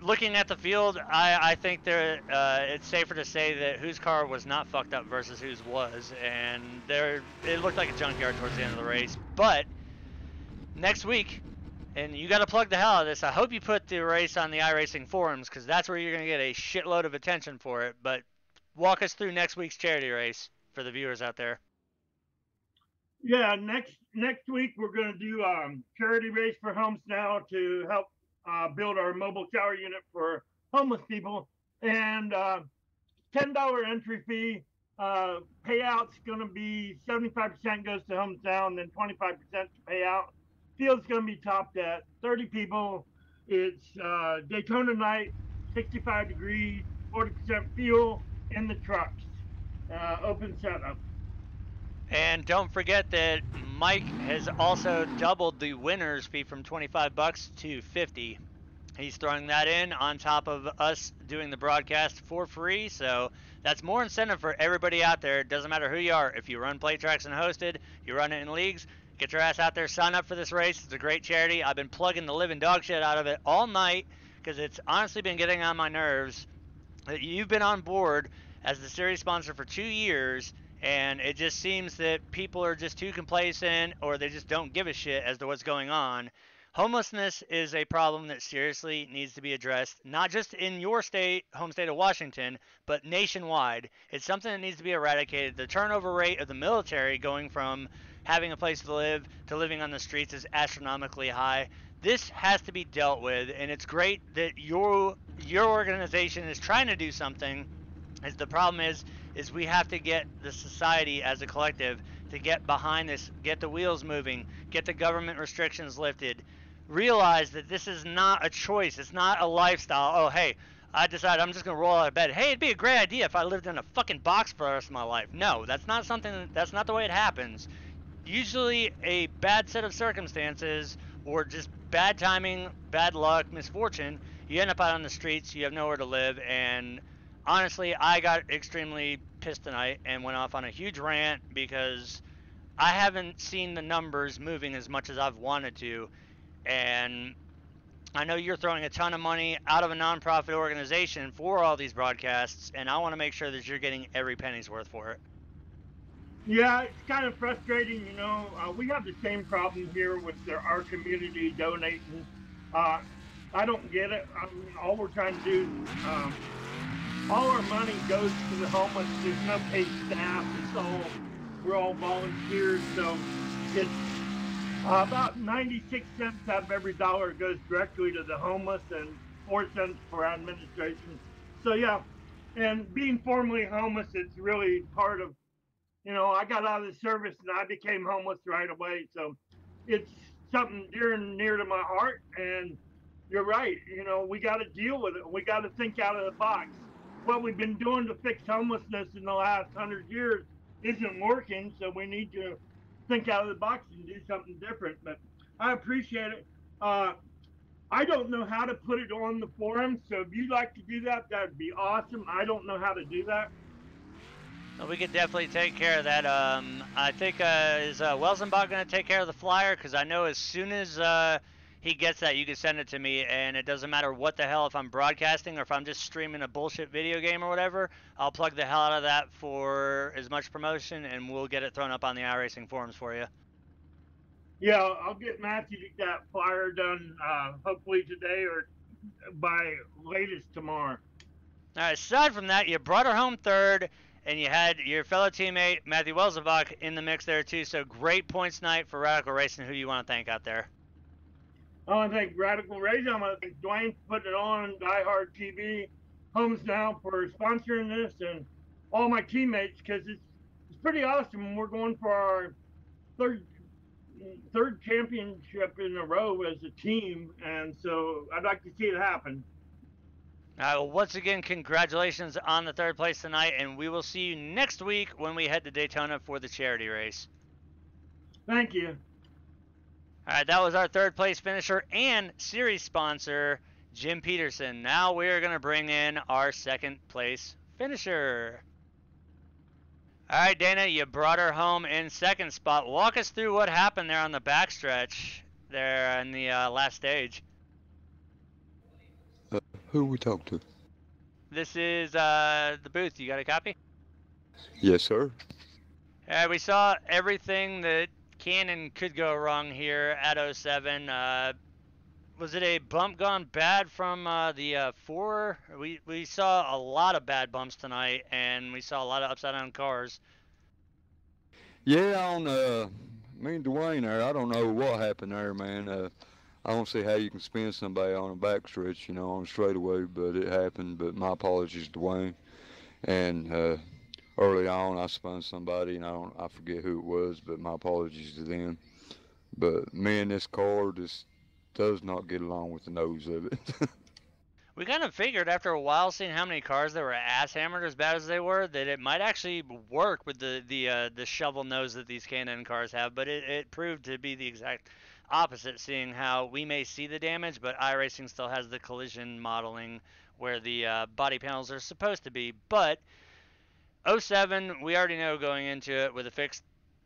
Speaker 1: looking at the field, I think it's safer to say that whose car was not fucked up versus whose was, and it looked like a junkyard towards the end of the race. But next week, and you got to plug the hell out of this. I hope you put the race on the iRacing forums because that's where you're going to get a shitload of attention for it. But walk us through next week's charity race for the viewers out there.
Speaker 6: Yeah, next week we're going to do charity race for Homes Now to help build our mobile shower unit for homeless people, and $10 entry fee. Payout's going to be 75% goes to Homes Now, and then 25% to payout. Field's going to be topped at 30 people. It's Daytona night, 65 degrees, 40% fuel in the trucks, open setup.
Speaker 1: And don't forget that Mike has also doubled the winner's fee from $25 to $50. He's throwing that in on top of us doing the broadcast for free, so that's more incentive for everybody out there. It doesn't matter who you are. If you run play tracks and hosted, you run it in leagues, get your ass out there, sign up for this race. It's a great charity. I've been plugging the living dog shit out of it all night because it's honestly been getting on my nerves that you've been on board as the series sponsor for 2 years, and it just seems that people are just too complacent or they just don't give a shit as to what's going on. Homelessness is a problem that seriously needs to be addressed, not just in your state, home state of Washington, but nationwide. It's something that needs to be eradicated. The turnover rate of the military going from having a place to live to living on the streets is astronomically high. This has to be dealt with, and it's great that your organization is trying to do something. As the problem is we have to get the society as a collective to get behind this, get the wheels moving, get the government restrictions lifted. Realize that this is not a choice. It's not a lifestyle. Oh, hey, I decided I'm just going to roll out of bed. Hey, it'd be a great idea if I lived in a fucking box for the rest of my life. No, that's not the way it happens. Usually a bad set of circumstances or just bad timing, bad luck, misfortune, you end up out on the streets, you have nowhere to live, and honestly, I got extremely pissed tonight and went off on a huge rant because I haven't seen the numbers moving as much as I've wanted to. And I know you're throwing a ton of money out of a nonprofit organization for all these broadcasts, and I want to make sure that you're getting every penny's worth for it.
Speaker 6: Yeah, it's kind of frustrating, we have the same problem here with our community donating. I don't get it. I mean, all we're trying to do, all our money goes to the homeless. There's no paid staff. We're all volunteers, so it's about 96 cents out of every dollar goes directly to the homeless and 4 cents for administration. So yeah, and being formerly homeless, it's really part of, I got out of the service and I became homeless right away. So it's something dear and near to my heart. And you're right. We got to deal with it. We got to think out of the box. What we've been doing to fix homelessness in the last 100 years isn't working. So we need to think out of the box and do something different. But I appreciate it. I don't know how to put it on the forum. So if you'd like to do that, that'd be awesome. I don't know how to do that.
Speaker 1: Well, we could definitely take care of that. I think is Welsenbach going to take care of the flyer? Because I know as soon as he gets that, you can send it to me, and it doesn't matter what the hell if I'm broadcasting or if I'm just streaming a bullshit video game or whatever. I'll plug the hell out of that for as much promotion, and we'll get it thrown up on the iRacing forums for you.
Speaker 6: Yeah, I'll get Matthew to get that flyer done hopefully today or by latest tomorrow.
Speaker 1: All right, aside from that, you brought her home third, and you had your fellow teammate, Matthew Welsenbach, in the mix there too. So great points night for Radical Racing. Who do you want to thank out there?
Speaker 6: I want to thank Radical Racing. I want to thank Dwayne for putting it on, Die Hard TV, Homes Now for sponsoring this, and all my teammates because it's pretty awesome. We're going for our third championship in a row as a team, and so I'd like to see it happen.
Speaker 1: Well, once again, congratulations on the third place tonight, and we will see you next week when we head to Daytona for the charity race.
Speaker 6: Thank you.
Speaker 1: All right, that was our third place finisher and series sponsor, Jim Peterson. Now we're going to bring in our second place finisher. All right, Dana, you brought her home in second spot. Walk us through what happened there on the backstretch there in the last stage.
Speaker 7: Who we talk to?
Speaker 1: This is the booth. You got a copy?
Speaker 7: Yes, sir.
Speaker 1: We saw everything that Cannon could go wrong here at 07. Was it a bump gone bad from the 4? We saw a lot of bad bumps tonight, and we saw a lot of upside down cars.
Speaker 7: Yeah, on me and Dwayne there, I don't know what happened there, man. I don't see how you can spin somebody on a backstretch, you know, on a straightaway, but it happened. But my apologies, Dwayne. And early on, I spun somebody, and I forget who it was, but my apologies to them. But me and this car just does not get along with the nose of it.
Speaker 1: We kind of figured after a while, seeing how many cars that were ass hammered as bad as they were, that it might actually work with the shovel nose that these K&N cars have. But it proved to be the exact opposite, seeing how we may see the damage, but iRacing still has the collision modeling where the body panels are supposed to be. But 07, we already know going into it with a fixed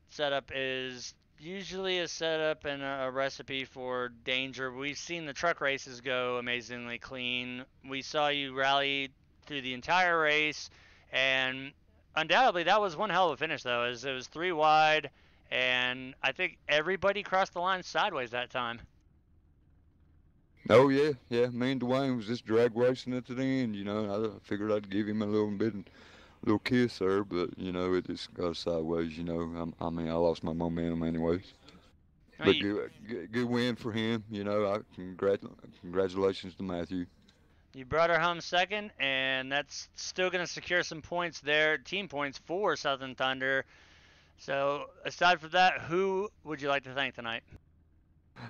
Speaker 1: setup is usually a setup and a recipe for danger. We've seen the truck races go amazingly clean. We saw you rally through the entire race, and undoubtedly that was one hell of a finish, though, as it was 3 wide, and I think everybody crossed the line sideways that time.
Speaker 7: Oh, yeah. Me and Dwayne was just drag racing it to the end, you know. I figured I'd give him a little kiss there, but, you know, it just got sideways, you know. I mean, I lost my momentum anyways. But good win for him, you know. Congratulations to Matthew.
Speaker 1: You brought her home second, and that's still going to secure some points there, team points for Southern Thunder. So, aside from that, who would you like to thank tonight?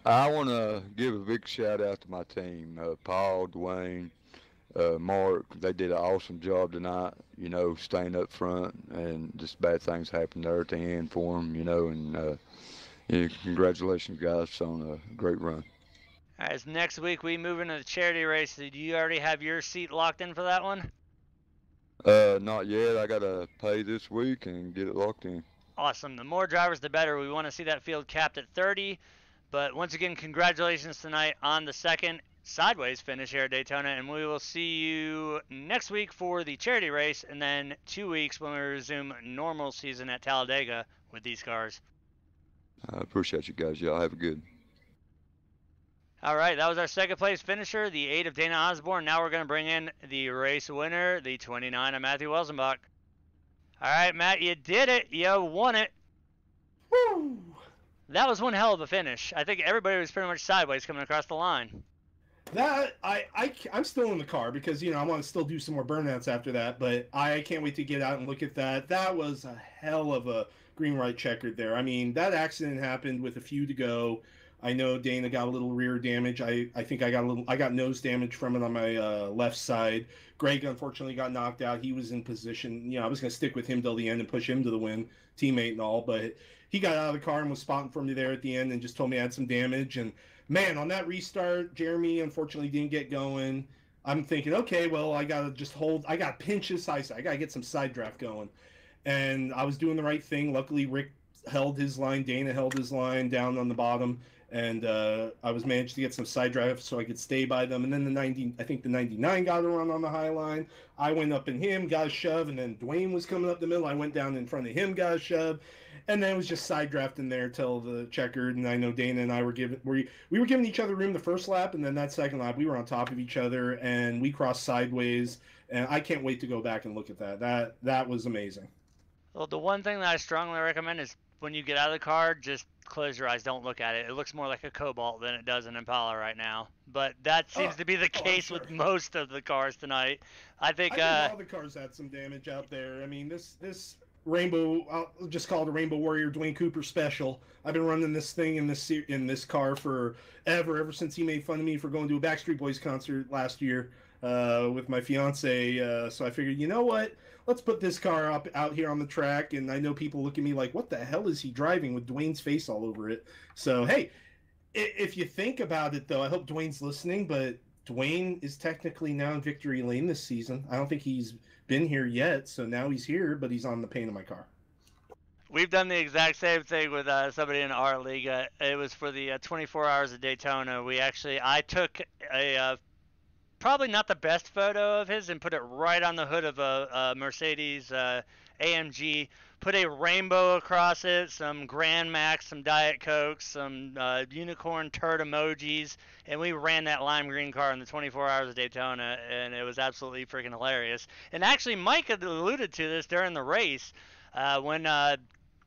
Speaker 7: I want to give a big shout out to my team, Paul, Dwayne, Mark. They did an awesome job tonight, you know, staying up front, and just bad things happened there at the end for them, you know, and congratulations, guys, on a great run.
Speaker 1: As next week we move into the charity race, do you already have your seat locked in for that one?
Speaker 7: Not yet. I got to pay this week and get it locked in.
Speaker 1: Awesome. The more drivers, the better. We want to see that field capped at 30. But once again, congratulations tonight on the second sideways finish here at Daytona, and we will see you next week for the charity race, and then 2 weeks when we resume normal season at Talladega with these cars.
Speaker 7: I appreciate you guys. Y'all have a good.
Speaker 1: All right, that was our second place finisher, the 8 of Dana Osborne. Now we're going to bring in the race winner, the 29 of Matthew Welsenbach. All right, Matt, you did it. You won it.
Speaker 8: Woo!
Speaker 1: That was one hell of a finish. I think everybody was pretty much sideways coming across the line.
Speaker 8: That I'm still in the car because, you know, I want to still do some more burnouts after that, but I can't wait to get out and look at that. That was a hell of a green right checkered there. I mean, that accident happened with a few to go. I know Dana got a little rear damage. I think I got nose damage from it on my left side. Greg unfortunately got knocked out. He was in position. You know, I was going to stick with him till the end and push him to the win, teammate and all, but he got out of the car and was spotting for me there at the end and just told me I had some damage. And man, on that restart, Jeremy unfortunately didn't get going. I'm thinking, okay, well, I got to just hold. I got to pinch his side. I got to get some side draft going. And I was doing the right thing. Luckily, Rick held his line. Dana held his line down on the bottom. And I was managed to get some side drive so I could stay by them. And then the 99 got around on the high line. I went up in him, got a shove, and then Dwayne was coming up the middle. I went down in front of him, got a shove. And then it was just side drafting there till the checkered. And I know Dana and I were we were giving each other room the first lap, and then that second lap we were on top of each other and we crossed sideways. And I can't wait to go back and look at that. That was amazing.
Speaker 1: Well, the one thing that I strongly recommend is when you get out of the car, just close your eyes. Don't look at it. It looks more like a Cobalt than it does an Impala right now. But that seems to be the case with most of the cars tonight. I think
Speaker 8: all the cars had some damage out there. I mean, this Rainbow, I'll just call it a Rainbow Warrior Dwayne Cooper special. I've been running this thing in this car ever since he made fun of me for going to a Backstreet Boys concert last year with my fiance. So I figured, you know what? Let's put this car out here on the track. And I know people look at me like, what the hell is he driving with Dwayne's face all over it? So, hey, if you think about it, though, I hope Dwayne's listening, but Dwayne is technically now in victory lane this season. I don't think he's been here yet, so now he's here, but he's on the paint of my car.
Speaker 1: We've done the exact same thing with somebody in our league. It was for the 24 Hours of Daytona. I took a probably not the best photo of his and put it right on the hood of a Mercedes AMG. Put a rainbow across it, some Grand Max, some Diet Coke, some unicorn turd emojis, and we ran that lime green car in the 24 Hours of Daytona, and it was absolutely freaking hilarious. And actually, Mike had alluded to this during the race when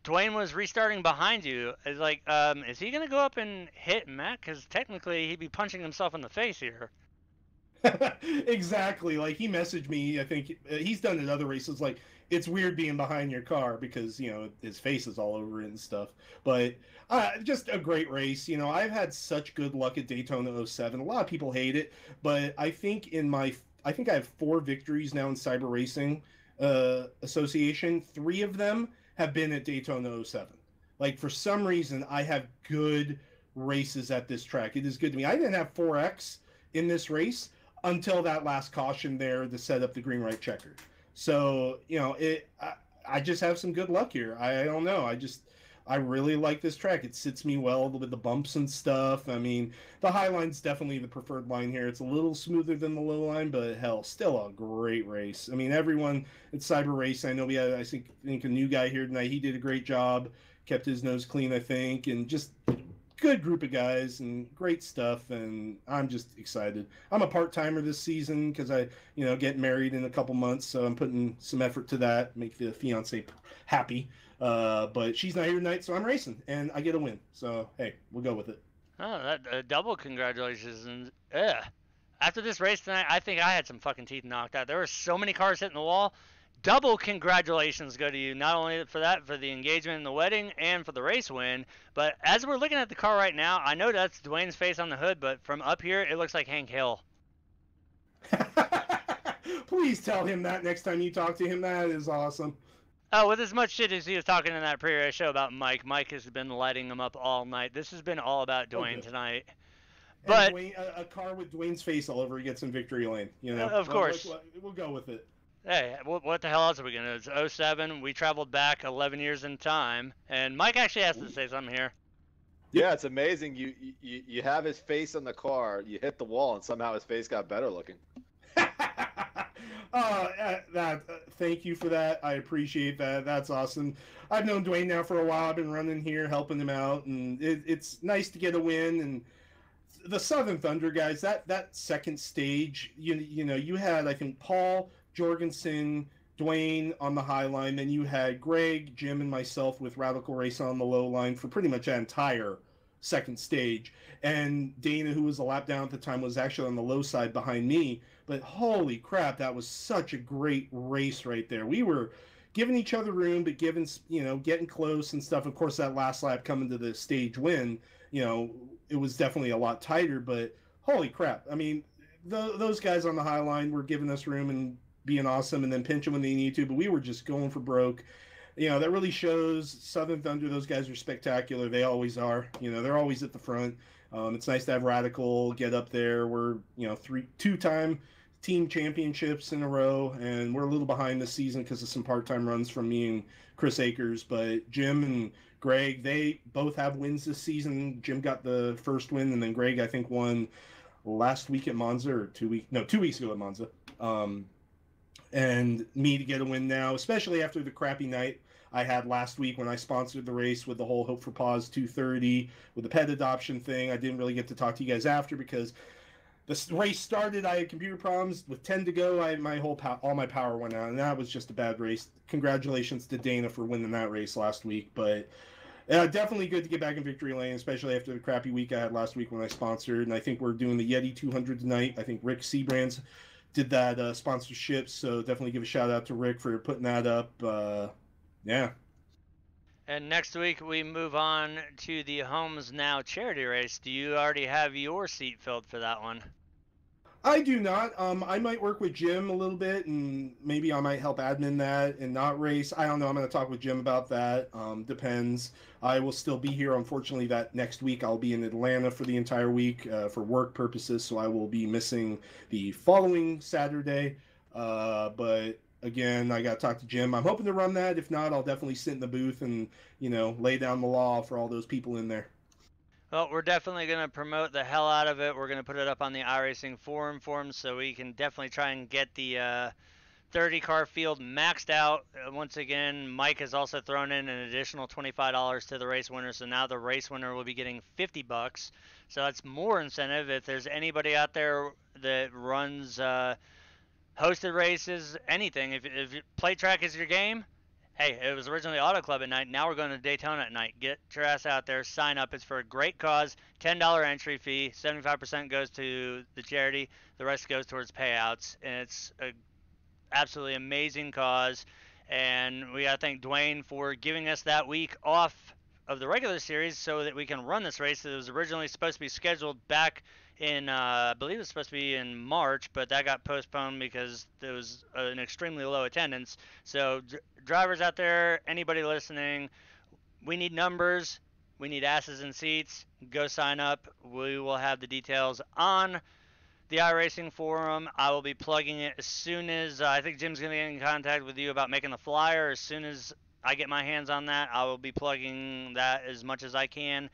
Speaker 1: Dwayne was restarting behind you. It's like, is he going to go up and hit Matt? Because technically, he'd be punching himself in the face here.
Speaker 8: Exactly. Like, he messaged me. I think he's done it other races. Like, it's weird being behind your car because, you know, his face is all over it and stuff. But just a great race. You know, I've had such good luck at Daytona 07. A lot of people hate it, but I think I have 4 victories now in Cyber Racing Association. 3 of them have been at Daytona 07. Like, for some reason, I have good races at this track. It is good to me. I didn't have 4X in this race until that last caution there to set up the green right checker. So, you know, I just have some good luck here. I don't know. I really like this track. It sits me well with the bumps and stuff. I mean, the high line's definitely the preferred line here. It's a little smoother than the low line, but hell, still a great race. I mean, everyone at Cyber Race, I know we had, I think a new guy here tonight. He did a great job, kept his nose clean, I think, and just good group of guys and great stuff, and I'm just excited. I'm a part-timer this season because I, get married in a couple months, so I'm putting some effort to that, make the fiance happy. But she's not here tonight, so I'm racing, and I get a win. So, hey, we'll go with it.
Speaker 1: Oh, that double congratulations. And after this race tonight, I think I had some fucking teeth knocked out. There were so many cars hitting the wall. Double congratulations go to you, not only for that, for the engagement in the wedding and for the race win, but as we're looking at the car right now, I know that's Dwayne's face on the hood, but from up here, it looks like Hank Hill.
Speaker 8: Please tell him that next time you talk to him. That is awesome.
Speaker 1: Oh, with as much shit as he was talking in that pre-race show about Mike has been lighting him up all night. This has been all about Dwayne tonight. But
Speaker 8: Dwayne, a car with Dwayne's face all over it gets in victory lane.
Speaker 1: Of course.
Speaker 8: We'll go with it.
Speaker 1: Hey, what the hell else are we going to do? It's 07. We traveled back 11 years in time. And Mike actually has to say something here.
Speaker 2: Yeah, it's amazing. You have his face on the car, you hit the wall, and somehow his face got better looking.
Speaker 8: Thank you for that. I appreciate that. That's awesome. I've known Dwayne now for a while. I've been running here, helping him out, and it's nice to get a win. And the Southern Thunder guys, that second stage, you had, I think, Paul, Jorgensen, Dwayne on the high line, then you had Greg, Jim, and myself with Radical Race on the low line for pretty much that entire second stage. And Dana, who was a lap down at the time, was actually on the low side behind me. But holy crap, that was such a great race right there. We were giving each other room, but getting close and stuff. Of course, that last lap coming to the stage win, it was definitely a lot tighter, but holy crap. I mean, those guys on the high line were giving us room and being awesome and then pinching when they need to, but we were just going for broke. That really shows Southern Thunder. Those guys are spectacular. They always are. They're always at the front. It's nice to have Radical get up there. We're, 2-time team championships in a row, and we're a little behind this season because of some part-time runs from me and Chris Akers, but Jim and Greg, they both have wins this season. Jim got the first win, and then Greg, I think, won last week at Monza, or 2 weeks ago at Monza. And me to get a win now, especially after the crappy night I had last week when I sponsored the race with the whole Hope for Pause 230 with the pet adoption thing. I didn't really get to talk to you guys after because the race started. I had computer problems. With 10 to go, all my power went out, and that was just a bad race. Congratulations to Dana for winning that race last week. But Yeah, definitely good to get back in victory lane, especially after the crappy week I had last week when I sponsored. And I think we're doing the Yeti 200 tonight. I think Rick Seabrands did that sponsorship, so definitely give a shout out to Rick for putting that up. Yeah.
Speaker 1: And next week we move on to the Homes Now charity race. Do you already have your seat filled for that one?
Speaker 8: I do not. I might work with Jim a little bit, and maybe I might help admin that and not race. I don't know. I'm going to talk with Jim about that. Depends. I will still be here. Unfortunately, that next week I'll be in Atlanta for the entire week for work purposes, so I will be missing the following Saturday. But again, I got to talk to Jim. I'm hoping to run that. If not, I'll definitely sit in the booth and lay down the law for all those people in there.
Speaker 1: Well, we're definitely going to promote the hell out of it. We're going to put it up on the iRacing forum forums so we can definitely try and get the 30 car field maxed out. Once again, Mike has also thrown in an additional $25 to the race winner, so now the race winner will be getting $50. So that's more incentive. If there's anybody out there that runs hosted races, anything, if plate track is your game, hey, it was originally Auto Club at night. Now we're going to Daytona at night. Get your ass out there. Sign up. It's for a great cause. $10 entry fee. 75% goes to the charity. The rest goes towards payouts. And it's a absolutely amazing cause. And we got to thank Dwayne for giving us that week off of the regular series so that we can run this race. It was originally supposed to be scheduled back in, I believe it was supposed to be in March, but that got postponed because there was an extremely low attendance. So, drivers out there, anybody listening, we need numbers. We need asses in seats. Go sign up. We will have the details on the iRacing forum. I will be plugging it as soon as I think Jim's going to get in contact with you about making the flyer. As soon as I get my hands on that, I will be plugging that as much as I can.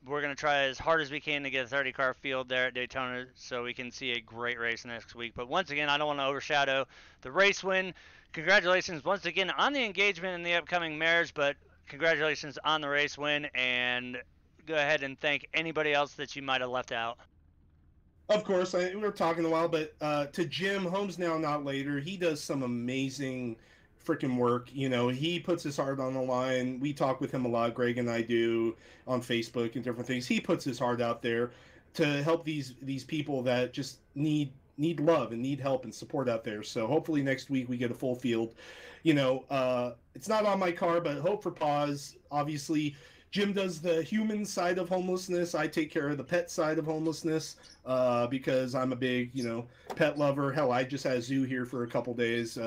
Speaker 1: We're going to try as hard as we can to get a 30 car field there at Daytona so we can see a great race next week. But once again, I don't want to overshadow the race win. Congratulations once again on the engagement in the upcoming marriage, but congratulations on the race win, and go ahead and thank anybody else that you might have left out.
Speaker 8: Of course, we were talking a while, but to Jim, Homes Now, Not Later, he does some amazing freaking work. He puts his heart on the line. We talk with him a lot, Greg and I do, on Facebook and different things. He puts his heart out there to help these people that just need love and need help and support out there. So hopefully next week we get a full field. It's not on my car, but hope for pause. Obviously, Jim does the human side of homelessness. I take care of the pet side of homelessness because I'm a big, pet lover. Hell, I just had a zoo here for a couple days.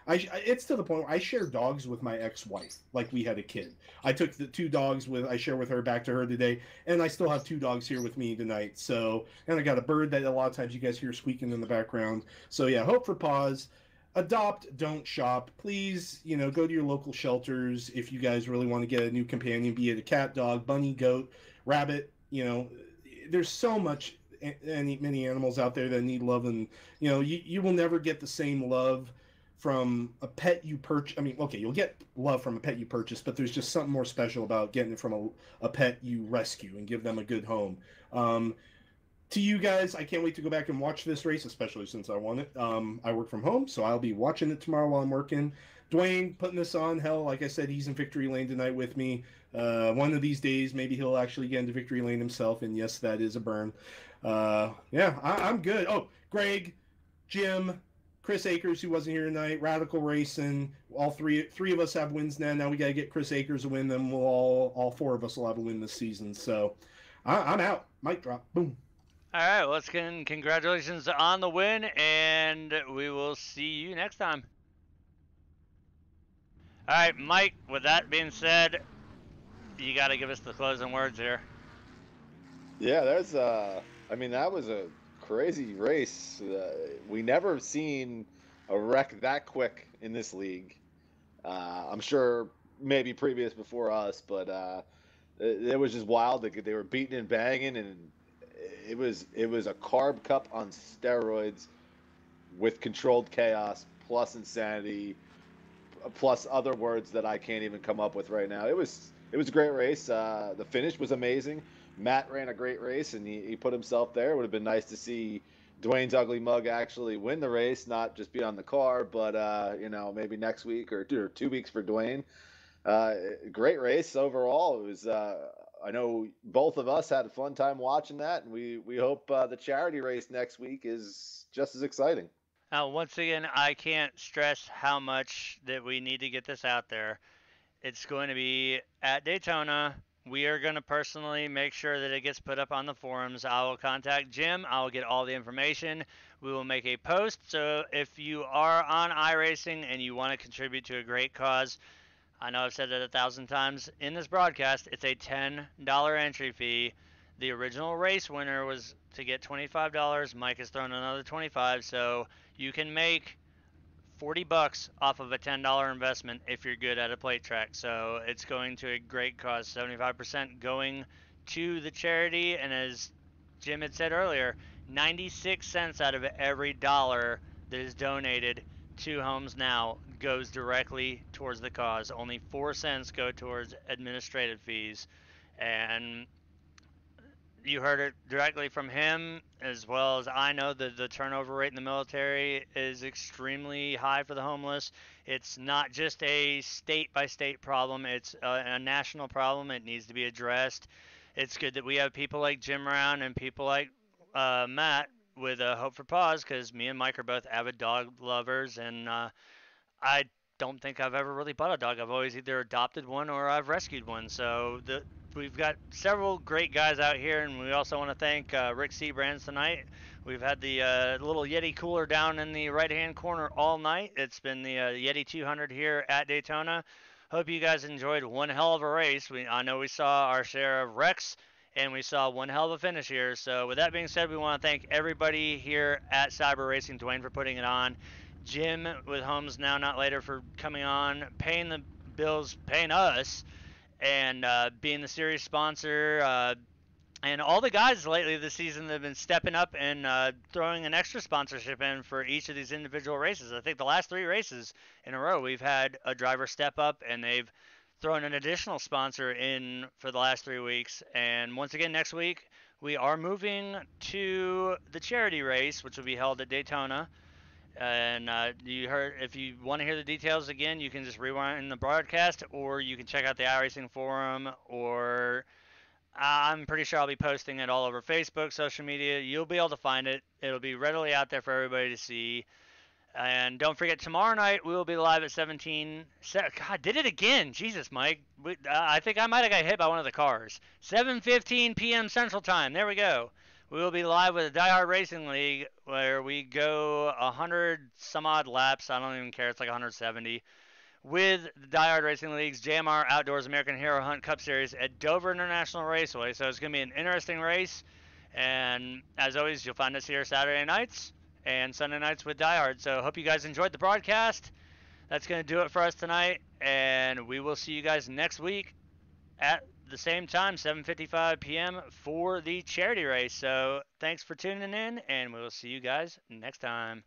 Speaker 8: It's to the point where I share dogs with my ex-wife, like we had a kid. I took the 2 dogs I share with her back to her today, and I still have 2 dogs here with me tonight. So, and I got a bird that a lot of times you guys hear squeaking in the background. So yeah, hope for pause. Adopt, don't shop. Please, go to your local shelters if you guys really want to get a new companion, be it a cat, dog, bunny, goat, rabbit. There's so much, many animals out there that need love, and you will never get the same love from a pet you purchase. I mean, okay, you'll get love from a pet you purchase, but there's just something more special about getting it from a pet you rescue and give them a good home. To you guys, I can't wait to go back and watch this race, especially since I won it. I work from home, so I'll be watching it tomorrow while I'm working. Dwayne putting this on. Hell, like I said, he's in victory lane tonight with me. One of these days, maybe he'll actually get into victory lane himself, and yes, that is a burn. I'm good. Oh, Greg, Jim, Chris Akers, who wasn't here tonight, Radical Racing. All three of us have wins now. Now we got to get Chris Akers a win. Then we'll all 4 of us will have a win this season. So I'm out. Mic drop. Boom.
Speaker 1: All right, well, congratulations on the win, and we will see you next time. All right, Mike, with that being said, you got to give us the closing words here.
Speaker 2: Yeah, that was a crazy race. We never seen a wreck that quick in this league. I'm sure maybe previous before us, but it was just wild. They were beating and banging, and it was a carb cup on steroids with controlled chaos plus insanity plus other words that I can't even come up with right now. It was a great race. The finish was amazing. Matt ran a great race, and he put himself there. It would have been nice to see Dwayne's ugly mug actually win the race, not just be on the car, but maybe next week or 2 weeks for Dwayne. Great race overall. It was. I know both of us had a fun time watching that, and we hope the charity race next week is just as exciting.
Speaker 1: Once again, I can't stress how much that we need to get this out there. It's going to be at Daytona. We are going to personally make sure that it gets put up on the forums. I will contact Jim. I will get all the information. We will make a post. So if you are on iRacing and you want to contribute to a great cause, I know I've said it 1,000 times in this broadcast, it's a $10 entry fee. The original race winner was to get $25. Mike has thrown another 25, so you can make $40 off of a $10 investment if you're good at a plate track. So it's going to a great cause. 75% going to the charity, and as Jim had said earlier, 96 cents out of every dollar that is donated to Homes Now goes directly towards the cause. Only 4 cents go towards administrative fees. And you heard it directly from him, as well as I know that the turnover rate in the military is extremely high for the homeless. It's not just a state by state problem, it's a national problem. It needs to be addressed. It's good that we have people like Jim around and people like Matt with Hope for Paws, because me and Mike are both avid dog lovers, and I don't think I've ever really bought a dog. I've always either adopted one or I've rescued one. So we've got several great guys out here, and we also want to thank Rick Seabrands tonight. We've had the little Yeti cooler down in the right-hand corner all night. It's been the Yeti 200 here at Daytona. Hope you guys enjoyed one hell of a race. I know we saw our share of wrecks, and we saw one hell of a finish here. So with that being said, we want to thank everybody here at Cyber Racing, Dwayne for putting it on, Jim with Homes Now Not Later for coming on, paying the bills, paying us, and being the series sponsor, and all the guys lately this season that have been stepping up and throwing an extra sponsorship in for each of these individual races. I think the last 3 races in a row, we've had a driver step up, and they've thrown an additional sponsor in for the last 3 weeks. And once again, next week, we are moving to the charity race, which will be held at Daytona. And you heard, if you want to hear the details again, you can just rewind the broadcast, or you can check out the iRacing forum, or I'm pretty sure I'll be posting it all over Facebook, social media. You'll be able to find it. It'll be readily out there for everybody to see. And don't forget, tomorrow night we will be live at 17. God, did it again. Jesus, Mike. I think I might have got hit by one of the cars. 7:15 p.m. Central Time. There we go. We will be live with the Die Hard Racing League, where we go 100 some odd laps. I don't even care. It's like 170. With the Die Hard Racing League's JMR Outdoors American Hero Hunt Cup Series at Dover International Raceway. So it's going to be an interesting race. And as always, you'll find us here Saturday nights and Sunday nights with Die Hard. So hope you guys enjoyed the broadcast. That's going to do it for us tonight. And we will see you guys next week at the same time, 7:55 p.m. for the charity race. So thanks for tuning in, and we will see you guys next time.